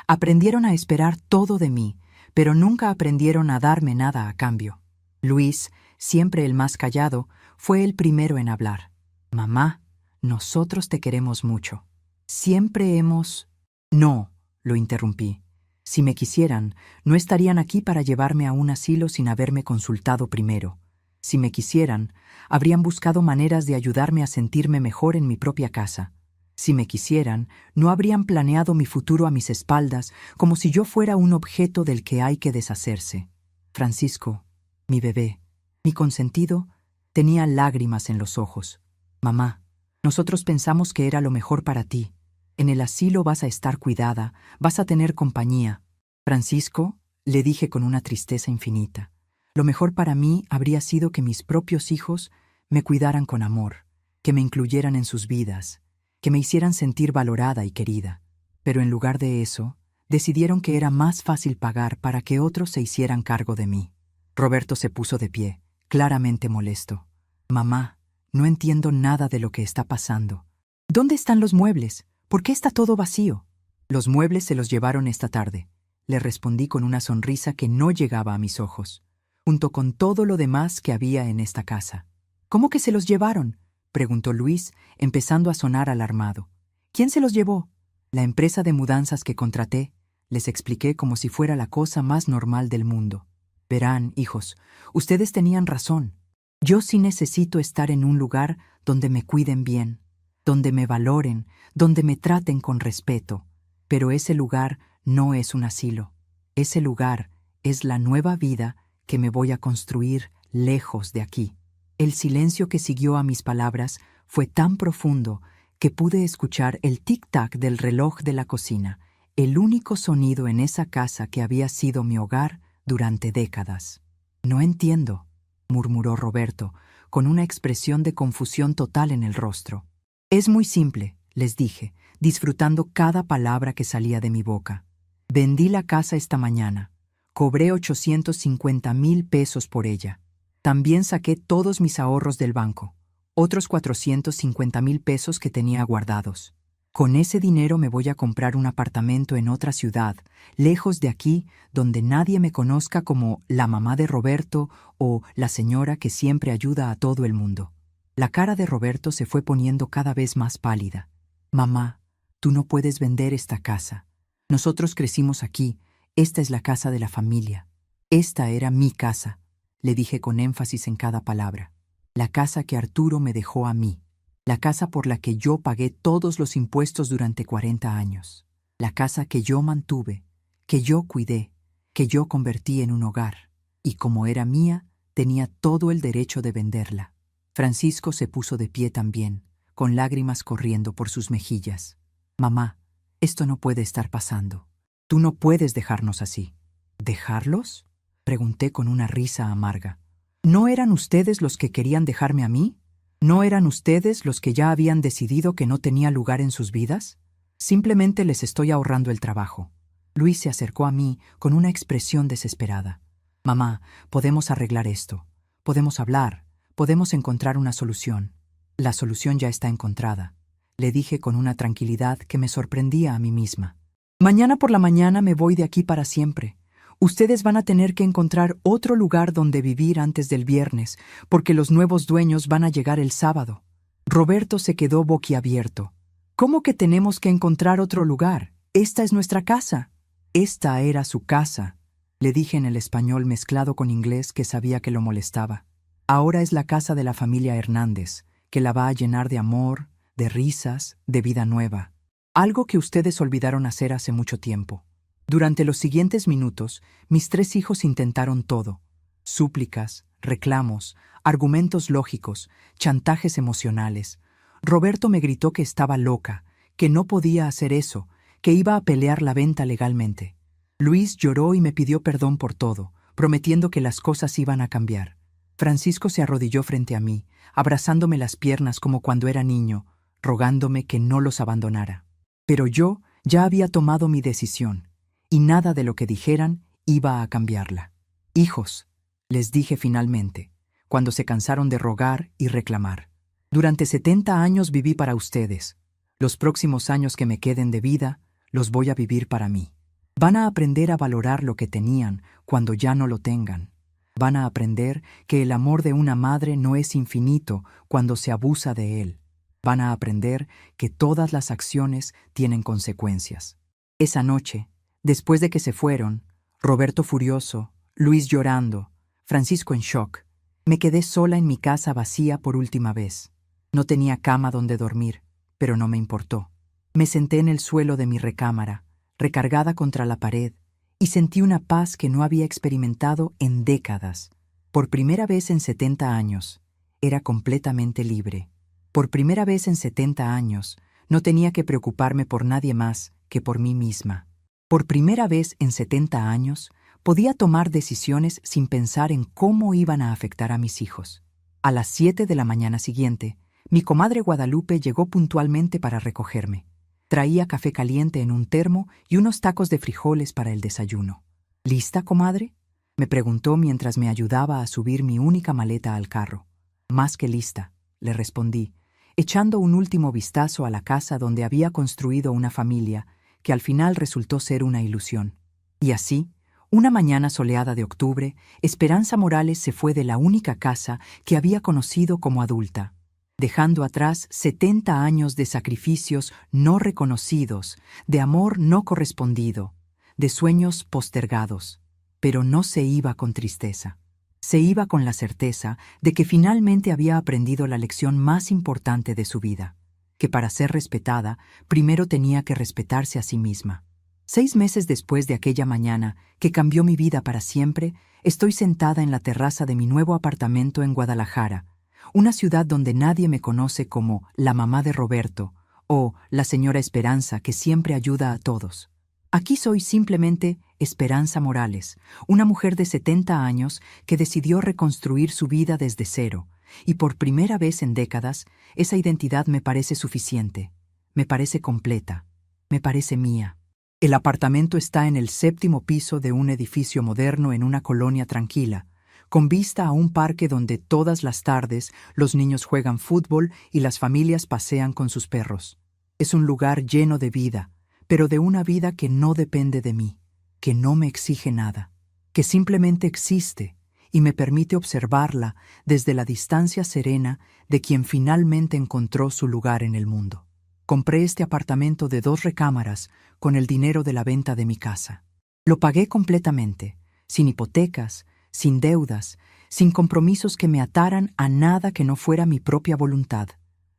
[SPEAKER 1] Aprendieron a esperar todo de mí, pero nunca aprendieron a darme nada a cambio. Luis, siempre el más callado, fue el primero en hablar. Mamá, nosotros te queremos mucho. Siempre hemos... No, lo interrumpí. Si me quisieran, no estarían aquí para llevarme a un asilo sin haberme consultado primero. Si me quisieran, habrían buscado maneras de ayudarme a sentirme mejor en mi propia casa. Si me quisieran, no habrían planeado mi futuro a mis espaldas como si yo fuera un objeto del que hay que deshacerse. Francisco, mi bebé, mi consentido, tenía lágrimas en los ojos. Mamá, nosotros pensamos que era lo mejor para ti. En el asilo vas a estar cuidada, vas a tener compañía. Francisco, le dije con una tristeza infinita, lo mejor para mí habría sido que mis propios hijos me cuidaran con amor, que me incluyeran en sus vidas, que me hicieran sentir valorada y querida. Pero en lugar de eso, decidieron que era más fácil pagar para que otros se hicieran cargo de mí. Roberto se puso de pie, claramente molesto. Mamá, no entiendo nada de lo que está pasando. ¿Dónde están los muebles? ¿Por qué está todo vacío? Los muebles se los llevaron esta tarde, le respondí con una sonrisa que no llegaba a mis ojos, junto con todo lo demás que había en esta casa. ¿Cómo que se los llevaron?, preguntó Luis, empezando a sonar alarmado. ¿Quién se los llevó? La empresa de mudanzas que contraté, les expliqué como si fuera la cosa más normal del mundo. Verán, hijos, ustedes tenían razón. Yo sí necesito estar en un lugar donde me cuiden bien, donde me valoren, donde me traten con respeto. Pero ese lugar no es un asilo. Ese lugar es la nueva vida que me voy a construir lejos de aquí. El silencio que siguió a mis palabras fue tan profundo que pude escuchar el tic-tac del reloj de la cocina, el único sonido en esa casa que había sido mi hogar durante décadas. No entiendo, murmuró Roberto, con una expresión de confusión total en el rostro. Es muy simple, les dije, disfrutando cada palabra que salía de mi boca. Vendí la casa esta mañana. Cobré 850,000 pesos por ella. También saqué todos mis ahorros del banco, otros 450,000 pesos que tenía guardados. Con ese dinero me voy a comprar un apartamento en otra ciudad, lejos de aquí, donde nadie me conozca como la mamá de Roberto o la señora que siempre ayuda a todo el mundo. La cara de Roberto se fue poniendo cada vez más pálida. Mamá, tú no puedes vender esta casa. Nosotros crecimos aquí. Esta es la casa de la familia. Esta era mi casa, le dije con énfasis en cada palabra. La casa que Arturo me dejó a mí. La casa por la que yo pagué todos los impuestos durante 40 años. La casa que yo mantuve, que yo cuidé, que yo convertí en un hogar. Y como era mía, tenía todo el derecho de venderla. Francisco se puso de pie también, con lágrimas corriendo por sus mejillas. Mamá, esto no puede estar pasando. Tú no puedes dejarnos así. ¿Dejarlos?, pregunté con una risa amarga. ¿No eran ustedes los que querían dejarme a mí? ¿No eran ustedes los que ya habían decidido que no tenía lugar en sus vidas? Simplemente les estoy ahorrando el trabajo. Luis se acercó a mí con una expresión desesperada. Mamá, podemos arreglar esto. Podemos hablar. Podemos encontrar una solución. La solución ya está encontrada, le dije con una tranquilidad que me sorprendía a mí misma. Mañana por la mañana me voy de aquí para siempre. Ustedes van a tener que encontrar otro lugar donde vivir antes del viernes, porque los nuevos dueños van a llegar el sábado. Roberto se quedó boquiabierto. ¿Cómo que tenemos que encontrar otro lugar? Esta es nuestra casa. Esta era su casa, le dije en el español mezclado con inglés que sabía que lo molestaba. Ahora es la casa de la familia Hernández, que la va a llenar de amor, de risas, de vida nueva. Algo que ustedes olvidaron hacer hace mucho tiempo. Durante los siguientes minutos, mis 3 hijos intentaron todo. Súplicas, reclamos, argumentos lógicos, chantajes emocionales. Roberto me gritó que estaba loca, que no podía hacer eso, que iba a pelear la venta legalmente. Luis lloró y me pidió perdón por todo, prometiendo que las cosas iban a cambiar. Francisco se arrodilló frente a mí, abrazándome las piernas como cuando era niño, rogándome que no los abandonara. Pero yo ya había tomado mi decisión. y nada de lo que dijeran iba a cambiarla. Hijos, les dije finalmente, cuando se cansaron de rogar y reclamar. Durante 70 años viví para ustedes. Los próximos años que me queden de vida, los voy a vivir para mí. Van a aprender a valorar lo que tenían cuando ya no lo tengan. Van a aprender que el amor de una madre no es infinito cuando se abusa de él. Van a aprender que todas las acciones tienen consecuencias. Esa noche, después de que se fueron, Roberto furioso, Luis llorando, Francisco en shock, me quedé sola en mi casa vacía por última vez. No tenía cama donde dormir, pero no me importó. Me senté en el suelo de mi recámara, recargada contra la pared, y sentí una paz que no había experimentado en décadas. Por primera vez en 70 años, era completamente libre. Por primera vez en 70 años, no tenía que preocuparme por nadie más que por mí misma. Por primera vez en 70 años, podía tomar decisiones sin pensar en cómo iban a afectar a mis hijos. A las 7 de la mañana siguiente, mi comadre Guadalupe llegó puntualmente para recogerme. Traía café caliente en un termo y unos tacos de frijoles para el desayuno. ¿Lista, comadre?, me preguntó mientras me ayudaba a subir mi única maleta al carro. Más que lista, le respondí, echando un último vistazo a la casa donde había construido una familia que al final resultó ser una ilusión. Y así, una mañana soleada de octubre, Esperanza Morales se fue de la única casa que había conocido como adulta, dejando atrás 70 años de sacrificios no reconocidos, de amor no correspondido, de sueños postergados. Pero no se iba con tristeza. Se iba con la certeza de que finalmente había aprendido la lección más importante de su vida, que para ser respetada, primero tenía que respetarse a sí misma. 6 meses después de aquella mañana, que cambió mi vida para siempre, estoy sentada en la terraza de mi nuevo apartamento en Guadalajara, una ciudad donde nadie me conoce como la mamá de Roberto o la señora Esperanza que siempre ayuda a todos. Aquí soy simplemente Esperanza Morales, una mujer de 70 años que decidió reconstruir su vida desde cero, y por primera vez en décadas, esa identidad me parece suficiente, me parece completa, me parece mía. El apartamento está en el 7º piso de un edificio moderno en una colonia tranquila, con vista a un parque donde todas las tardes los niños juegan fútbol y las familias pasean con sus perros. Es un lugar lleno de vida, pero de una vida que no depende de mí, que no me exige nada, que simplemente existe y me permite observarla desde la distancia serena de quien finalmente encontró su lugar en el mundo. Compré este apartamento de 2 recámaras con el dinero de la venta de mi casa. Lo pagué completamente, sin hipotecas, sin deudas, sin compromisos que me ataran a nada que no fuera mi propia voluntad.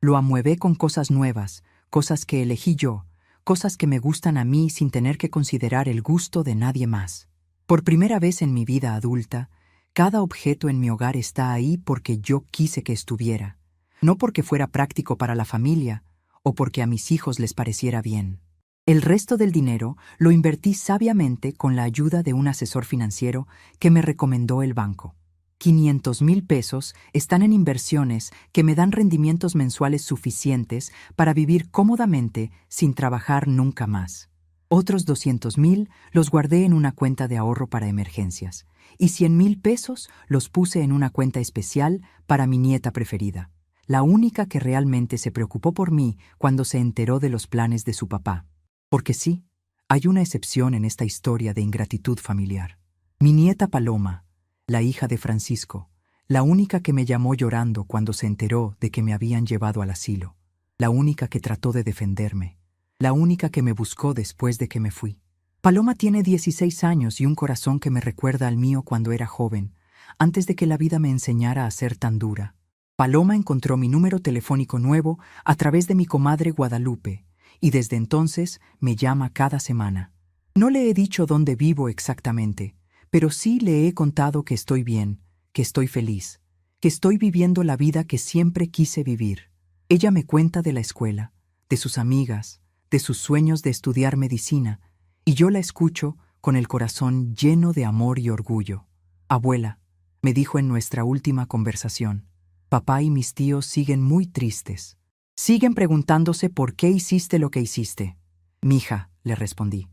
[SPEAKER 1] Lo amueblé con cosas nuevas, cosas que elegí yo, cosas que me gustan a mí sin tener que considerar el gusto de nadie más. Por primera vez en mi vida adulta, cada objeto en mi hogar está ahí porque yo quise que estuviera, no porque fuera práctico para la familia o porque a mis hijos les pareciera bien. El resto del dinero lo invertí sabiamente con la ayuda de un asesor financiero que me recomendó el banco. 500,000 pesos están en inversiones que me dan rendimientos mensuales suficientes para vivir cómodamente sin trabajar nunca más. Otros 200,000 los guardé en una cuenta de ahorro para emergencias y 100,000 pesos los puse en una cuenta especial para mi nieta preferida, la única que realmente se preocupó por mí cuando se enteró de los planes de su papá. Porque sí, hay una excepción en esta historia de ingratitud familiar. Mi nieta Paloma, la hija de Francisco, la única que me llamó llorando cuando se enteró de que me habían llevado al asilo, la única que trató de defenderme, la única que me buscó después de que me fui. Paloma tiene 16 años y un corazón que me recuerda al mío cuando era joven, antes de que la vida me enseñara a ser tan dura. Paloma encontró mi número telefónico nuevo a través de mi comadre Guadalupe, y desde entonces me llama cada semana. No le he dicho dónde vivo exactamente, pero sí le he contado que estoy bien, que estoy feliz, que estoy viviendo la vida que siempre quise vivir. Ella me cuenta de la escuela, de sus amigas, de sus sueños de estudiar medicina, y yo la escucho con el corazón lleno de amor y orgullo. Abuela, me dijo en nuestra última conversación, papá y mis tíos siguen muy tristes. Siguen preguntándose por qué hiciste lo que hiciste. Mija, le respondí,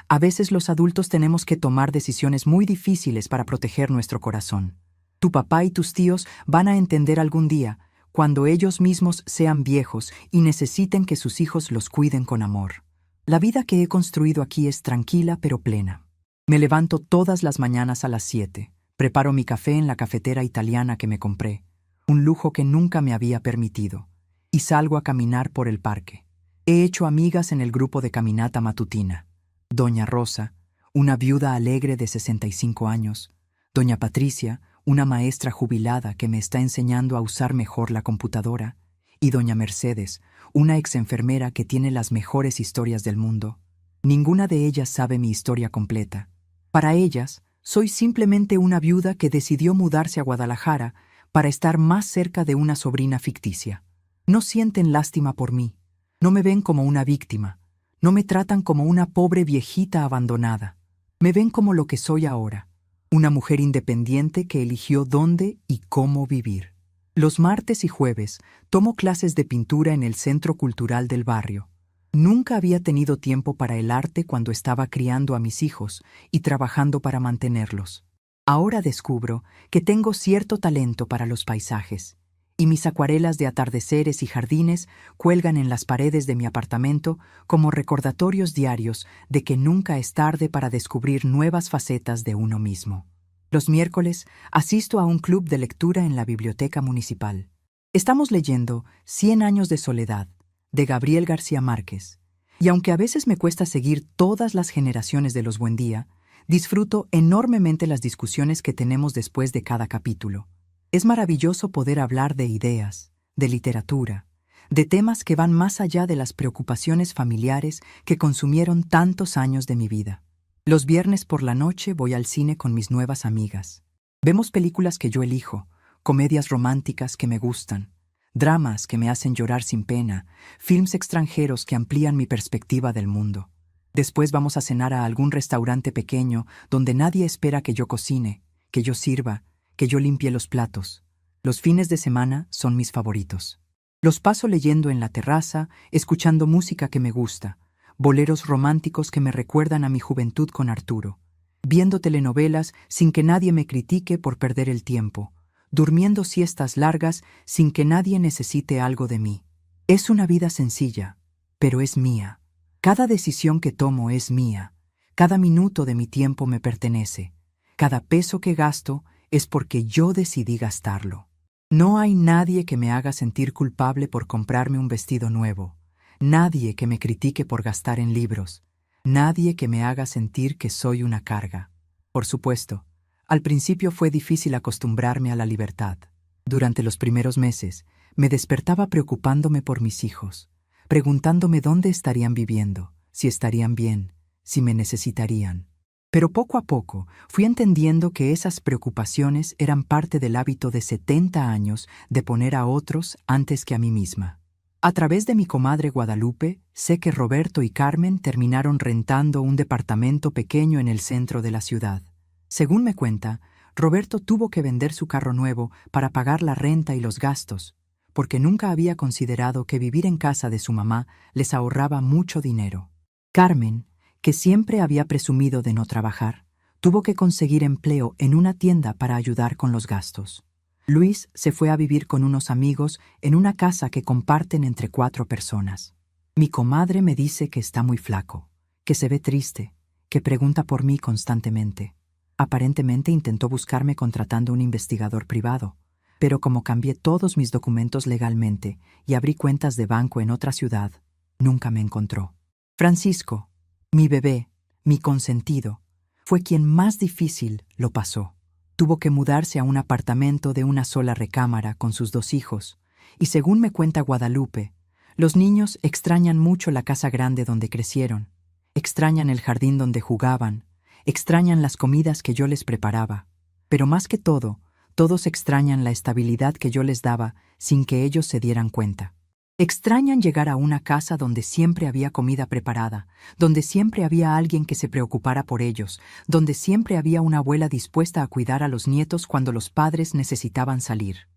[SPEAKER 1] A veces los adultos tenemos que tomar decisiones muy difíciles para proteger nuestro corazón. Tu papá y tus tíos van a entender algún día, cuando ellos mismos sean viejos y necesiten que sus hijos los cuiden con amor. La vida que he construido aquí es tranquila pero plena. Me levanto todas las mañanas a las 7, preparo mi café en la cafetera italiana que me compré, un lujo que nunca me había permitido, y salgo a caminar por el parque. He hecho amigas en el grupo de caminata matutina. Doña Rosa, una viuda alegre de 65 años, Doña Patricia, una maestra jubilada que me está enseñando a usar mejor la computadora, y Doña Mercedes, una exenfermera que tiene las mejores historias del mundo. Ninguna de ellas sabe mi historia completa. Para ellas, soy simplemente una viuda que decidió mudarse a Guadalajara para estar más cerca de una sobrina ficticia. No sienten lástima por mí, no me ven como una víctima, no me tratan como una pobre viejita abandonada. Me ven como lo que soy ahora, una mujer independiente que eligió dónde y cómo vivir. Los martes y jueves tomo clases de pintura en el Centro Cultural del barrio. Nunca había tenido tiempo para el arte cuando estaba criando a mis hijos y trabajando para mantenerlos. Ahora descubro que tengo cierto talento para los paisajes, y mis acuarelas de atardeceres y jardines cuelgan en las paredes de mi apartamento como recordatorios diarios de que nunca es tarde para descubrir nuevas facetas de uno mismo. Los miércoles asisto a un club de lectura en la biblioteca municipal. Estamos leyendo 100 años de soledad, de Gabriel García Márquez, y aunque a veces me cuesta seguir todas las generaciones de los Buendía, disfruto enormemente las discusiones que tenemos después de cada capítulo. Es maravilloso poder hablar de ideas, de literatura, de temas que van más allá de las preocupaciones familiares que consumieron tantos años de mi vida. Los viernes por la noche voy al cine con mis nuevas amigas. Vemos películas que yo elijo, comedias románticas que me gustan, dramas que me hacen llorar sin pena, films extranjeros que amplían mi perspectiva del mundo. Después vamos a cenar a algún restaurante pequeño donde nadie espera que yo cocine, que yo sirva, que yo limpie los platos. Los fines de semana son mis favoritos. Los paso leyendo en la terraza, escuchando música que me gusta, boleros románticos que me recuerdan a mi juventud con Arturo, viendo telenovelas sin que nadie me critique por perder el tiempo, durmiendo siestas largas sin que nadie necesite algo de mí. Es una vida sencilla, pero es mía. Cada decisión que tomo es mía. Cada minuto de mi tiempo me pertenece. Cada peso que gasto es porque yo decidí gastarlo. No hay nadie que me haga sentir culpable por comprarme un vestido nuevo, nadie que me critique por gastar en libros, nadie que me haga sentir que soy una carga. Por supuesto, al principio fue difícil acostumbrarme a la libertad. Durante los primeros meses, me despertaba preocupándome por mis hijos, preguntándome dónde estarían viviendo, si estarían bien, si me necesitarían. Pero poco a poco fui entendiendo que esas preocupaciones eran parte del hábito de 70 años de poner a otros antes que a mí misma. A través de mi comadre Guadalupe, sé que Roberto y Carmen terminaron rentando un departamento pequeño en el centro de la ciudad. Según me cuenta, Roberto tuvo que vender su carro nuevo para pagar la renta y los gastos, porque nunca había considerado que vivir en casa de su mamá les ahorraba mucho dinero. Carmen, que siempre había presumido de no trabajar, tuvo que conseguir empleo en una tienda para ayudar con los gastos. Luis se fue a vivir con unos amigos en una casa que comparten entre 4 personas. Mi comadre me dice que está muy flaco, que se ve triste, que pregunta por mí constantemente. Aparentemente intentó buscarme contratando un investigador privado, pero como cambié todos mis documentos legalmente y abrí cuentas de banco en otra ciudad, nunca me encontró. Francisco, mi bebé, mi consentido, fue quien más difícil lo pasó. Tuvo que mudarse a un apartamento de una sola recámara con sus 2 hijos, y según me cuenta Guadalupe, los niños extrañan mucho la casa grande donde crecieron, extrañan el jardín donde jugaban, extrañan las comidas que yo les preparaba, pero más que todo, todos extrañan la estabilidad que yo les daba sin que ellos se dieran cuenta. Extrañan llegar a una casa donde siempre había comida preparada, donde siempre había alguien que se preocupara por ellos, donde siempre había una abuela dispuesta a cuidar a los nietos cuando los padres necesitaban salir.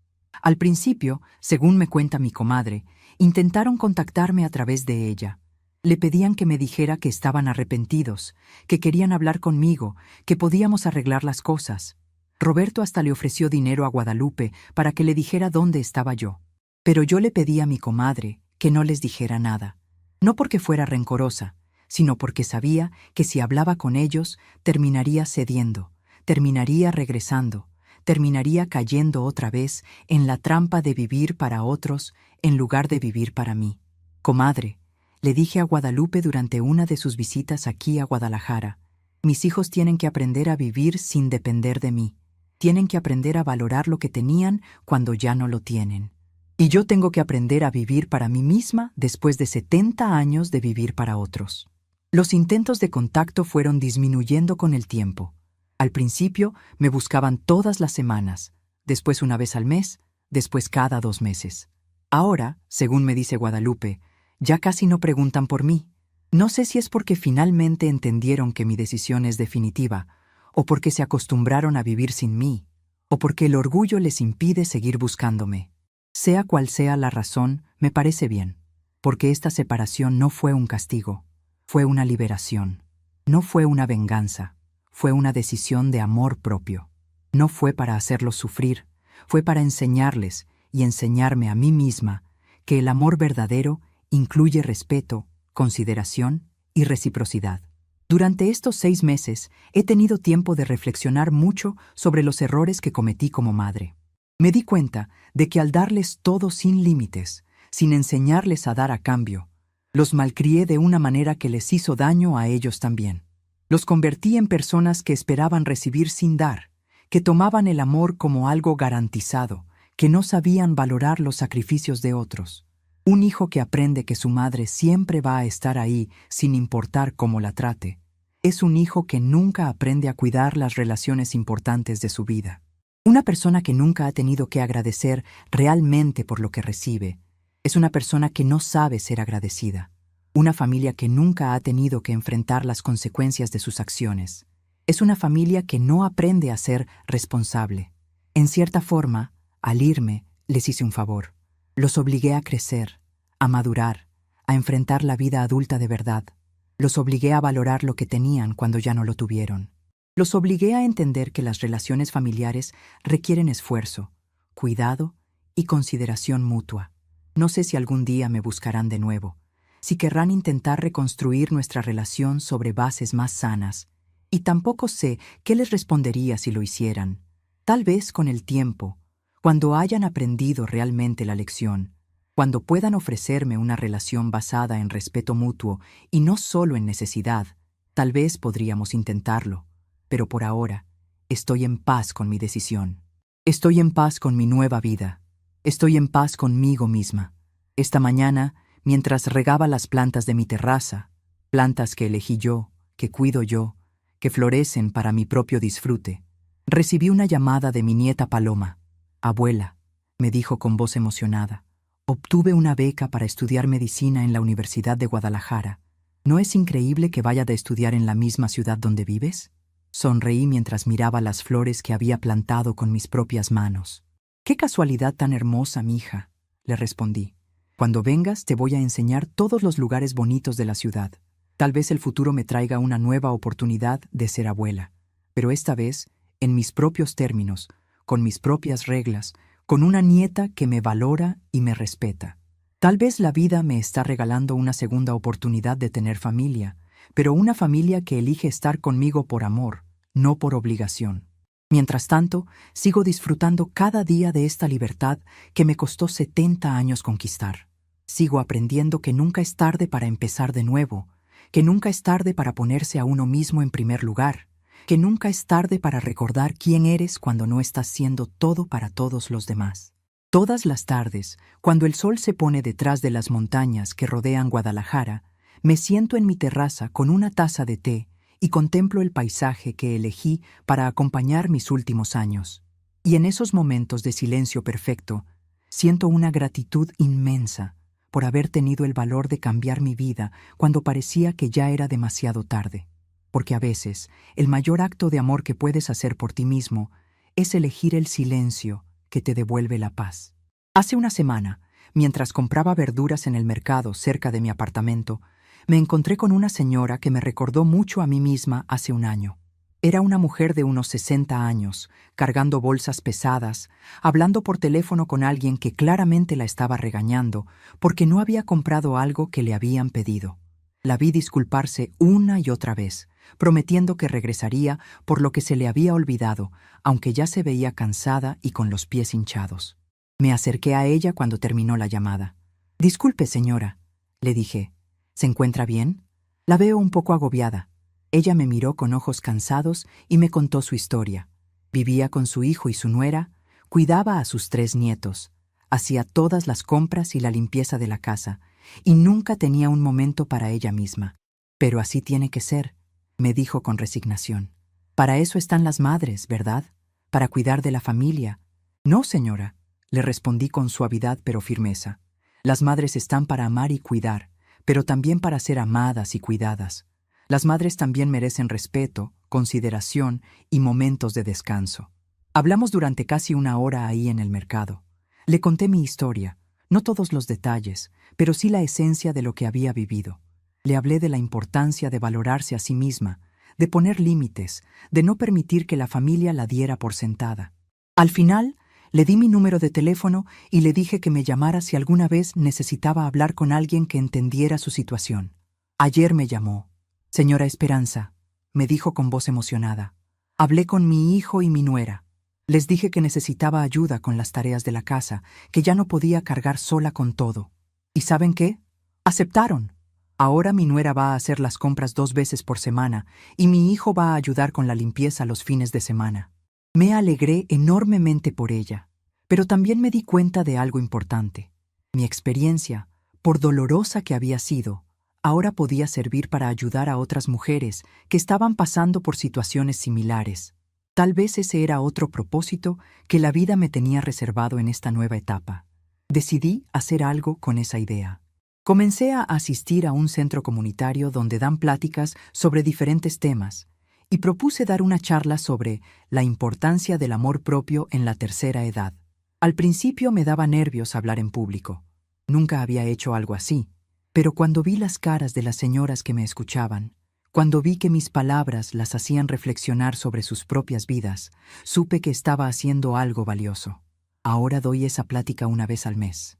[SPEAKER 1] Al principio, según me cuenta mi comadre, intentaron contactarme a través de ella. Le pedían que me dijera que estaban arrepentidos, que querían hablar conmigo, que podíamos arreglar las cosas. Roberto hasta le ofreció dinero a Guadalupe para que le dijera dónde estaba yo. Pero yo le pedí a mi comadre que no les dijera nada. No porque fuera rencorosa, sino porque sabía que si hablaba con ellos, terminaría cediendo, terminaría regresando, terminaría cayendo otra vez en la trampa de vivir para otros en lugar de vivir para mí. Comadre, le dije a Guadalupe durante una de sus visitas aquí a Guadalajara, mis hijos tienen que aprender a vivir sin depender de mí. Tienen que aprender a valorar lo que tenían cuando ya no lo tienen. Y yo tengo que aprender a vivir para mí misma después de 70 años de vivir para otros. Los intentos de contacto fueron disminuyendo con el tiempo. Al principio me buscaban todas las semanas, después una vez al mes, después cada 2 meses. Ahora, según me dice Guadalupe, ya casi no preguntan por mí. No sé si es porque finalmente entendieron que mi decisión es definitiva, o porque se acostumbraron a vivir sin mí, o porque el orgullo les impide seguir buscándome. Sea cual sea la razón, me parece bien, porque esta separación no fue un castigo, fue una liberación. No fue una venganza, fue una decisión de amor propio. No fue para hacerlos sufrir, fue para enseñarles y enseñarme a mí misma que el amor verdadero incluye respeto, consideración y reciprocidad. Durante estos 6 meses he tenido tiempo de reflexionar mucho sobre los errores que cometí como madre. Me di cuenta de que al darles todo sin límites, sin enseñarles a dar a cambio, los malcrié de una manera que les hizo daño a ellos también. Los convertí en personas que esperaban recibir sin dar, que tomaban el amor como algo garantizado, que no sabían valorar los sacrificios de otros. Un hijo que aprende que su madre siempre va a estar ahí sin importar cómo la trate, es un hijo que nunca aprende a cuidar las relaciones importantes de su vida. Una persona que nunca ha tenido que agradecer realmente por lo que recibe, es una persona que no sabe ser agradecida. Una familia que nunca ha tenido que enfrentar las consecuencias de sus acciones. Es una familia que no aprende a ser responsable. En cierta forma, al irme, les hice un favor. Los obligué a crecer, a madurar, a enfrentar la vida adulta de verdad. Los obligué a valorar lo que tenían cuando ya no lo tuvieron. Los obligué a entender que las relaciones familiares requieren esfuerzo, cuidado y consideración mutua. No sé si algún día me buscarán de nuevo, si querrán intentar reconstruir nuestra relación sobre bases más sanas, y tampoco sé qué les respondería si lo hicieran. Tal vez con el tiempo, cuando hayan aprendido realmente la lección, cuando puedan ofrecerme una relación basada en respeto mutuo y no solo en necesidad, tal vez podríamos intentarlo. Pero por ahora, estoy en paz con mi decisión. Estoy en paz con mi nueva vida. Estoy en paz conmigo misma. Esta mañana, mientras regaba las plantas de mi terraza, plantas que elegí yo, que cuido yo, que florecen para mi propio disfrute, recibí una llamada de mi nieta Paloma. Abuela, me dijo con voz emocionada, obtuve una beca para estudiar medicina en la Universidad de Guadalajara. ¿No es increíble que vaya a estudiar en la misma ciudad donde vives? Sonreí mientras miraba las flores que había plantado con mis propias manos. «Qué casualidad tan hermosa, mija», le respondí. «Cuando vengas te voy a enseñar todos los lugares bonitos de la ciudad. Tal vez el futuro me traiga una nueva oportunidad de ser abuela, pero esta vez, en mis propios términos, con mis propias reglas, con una nieta que me valora y me respeta. Tal vez la vida me está regalando una segunda oportunidad de tener familia, pero una familia que elige estar conmigo por amor, no por obligación. Mientras tanto, sigo disfrutando cada día de esta libertad que me costó 70 años conquistar. Sigo aprendiendo que nunca es tarde para empezar de nuevo, que nunca es tarde para ponerse a uno mismo en primer lugar, que nunca es tarde para recordar quién eres cuando no estás siendo todo para todos los demás. Todas las tardes, cuando el sol se pone detrás de las montañas que rodean Guadalajara, me siento en mi terraza con una taza de té y contemplo el paisaje que elegí para acompañar mis últimos años. Y en esos momentos de silencio perfecto, siento una gratitud inmensa por haber tenido el valor de cambiar mi vida cuando parecía que ya era demasiado tarde. Porque a veces, el mayor acto de amor que puedes hacer por ti mismo es elegir el silencio que te devuelve la paz. Hace una semana, mientras compraba verduras en el mercado cerca de mi apartamento, Me encontré con una señora que me recordó mucho a mí misma hace un año. Era una mujer de unos 60 años, cargando bolsas pesadas, hablando por teléfono con alguien que claramente la estaba regañando porque no había comprado algo que le habían pedido. La vi disculparse una y otra vez, prometiendo que regresaría por lo que se le había olvidado, aunque ya se veía cansada y con los pies hinchados. Me acerqué a ella cuando terminó la llamada. «Disculpe, señora», le dije. «¿Se encuentra bien? La veo un poco agobiada». Ella me miró con ojos cansados y me contó su historia. Vivía con su hijo y su nuera, cuidaba a sus 3 nietos, hacía todas las compras y la limpieza de la casa, y nunca tenía un momento para ella misma. «Pero así tiene que ser», me dijo con resignación. «Para eso están las madres, ¿verdad? Para cuidar de la familia». «No, señora», le respondí con suavidad pero firmeza. «Las madres están para amar y cuidar, pero también para ser amadas y cuidadas. Las madres también merecen respeto, consideración y momentos de descanso». Hablamos durante casi una hora ahí en el mercado. Le conté mi historia, no todos los detalles, pero sí la esencia de lo que había vivido. Le hablé de la importancia de valorarse a sí misma, de poner límites, de no permitir que la familia la diera por sentada. Al final, le di mi número de teléfono y le dije que me llamara si alguna vez necesitaba hablar con alguien que entendiera su situación. Ayer me llamó. «Señora Esperanza», me dijo con voz emocionada. «Hablé con mi hijo y mi nuera. Les dije que necesitaba ayuda con las tareas de la casa, que ya no podía cargar sola con todo. ¿Y saben qué? Aceptaron. Ahora mi nuera va a hacer las compras 2 veces por semana y mi hijo va a ayudar con la limpieza los fines de semana». Me alegré enormemente por ella, pero también me di cuenta de algo importante. Mi experiencia, por dolorosa que había sido, ahora podía servir para ayudar a otras mujeres que estaban pasando por situaciones similares. Tal vez ese era otro propósito que la vida me tenía reservado en esta nueva etapa. Decidí hacer algo con esa idea. Comencé a asistir a un centro comunitario donde dan pláticas sobre diferentes temas y propuse dar una charla sobre la importancia del amor propio en la tercera edad. Al principio me daba nervios hablar en público. Nunca había hecho algo así. Pero cuando vi las caras de las señoras que me escuchaban, cuando vi que mis palabras las hacían reflexionar sobre sus propias vidas, supe que estaba haciendo algo valioso. Ahora doy esa plática una vez al mes.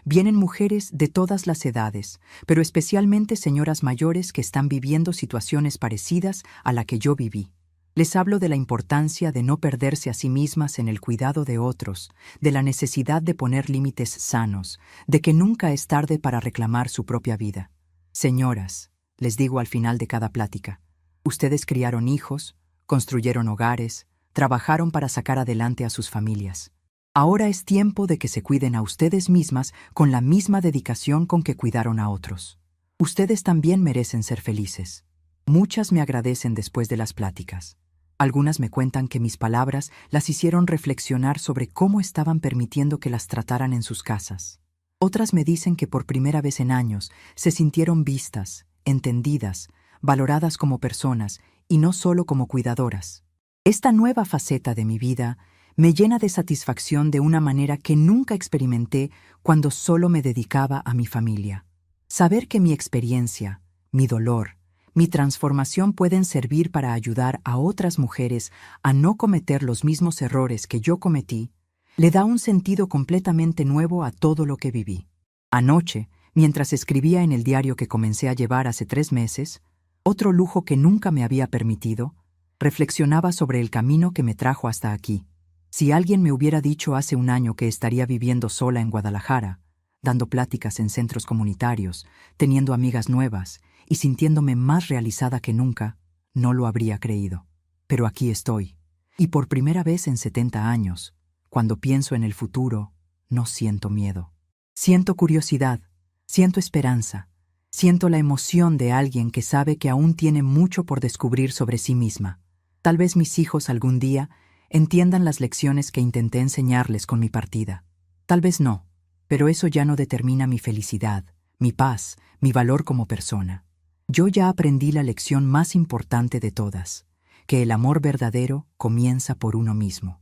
[SPEAKER 1] Vienen mujeres de todas las edades, pero especialmente señoras mayores que están viviendo situaciones parecidas a la que yo viví. Les hablo de la importancia de no perderse a sí mismas en el cuidado de otros, de la necesidad de poner límites sanos, de que nunca es tarde para reclamar su propia vida. Señoras, les digo al final de cada plática, ustedes criaron hijos, construyeron hogares, trabajaron para sacar adelante a sus familias. Ahora es tiempo de que se cuiden a ustedes mismas con la misma dedicación con que cuidaron a otros. Ustedes también merecen ser felices. Muchas me agradecen después de las pláticas. Algunas me cuentan que mis palabras las hicieron reflexionar sobre cómo estaban permitiendo que las trataran en sus casas. Otras me dicen que por primera vez en años se sintieron vistas, entendidas, valoradas como personas y no solo como cuidadoras. Esta nueva faceta de mi vida me llena de satisfacción de una manera que nunca experimenté cuando solo me dedicaba a mi familia. Saber que mi experiencia, mi dolor, mi transformación pueden servir para ayudar a otras mujeres a no cometer los mismos errores que yo cometí, le da un sentido completamente nuevo a todo lo que viví. Anoche, mientras escribía en el diario que comencé a llevar hace 3 meses, otro lujo que nunca me había permitido, reflexionaba sobre el camino que me trajo hasta aquí. Si alguien me hubiera dicho hace un año que estaría viviendo sola en Guadalajara, dando pláticas en centros comunitarios, teniendo amigas nuevas y sintiéndome más realizada que nunca, no lo habría creído. Pero aquí estoy, y por primera vez en 70 años, cuando pienso en el futuro, no siento miedo. Siento curiosidad, siento esperanza, siento la emoción de alguien que sabe que aún tiene mucho por descubrir sobre sí misma. Tal vez mis hijos algún día entiendan las lecciones que intenté enseñarles con mi partida. Tal vez no, pero eso ya no determina mi felicidad, mi paz, mi valor como persona. Yo ya aprendí la lección más importante de todas, que el amor verdadero comienza por uno mismo.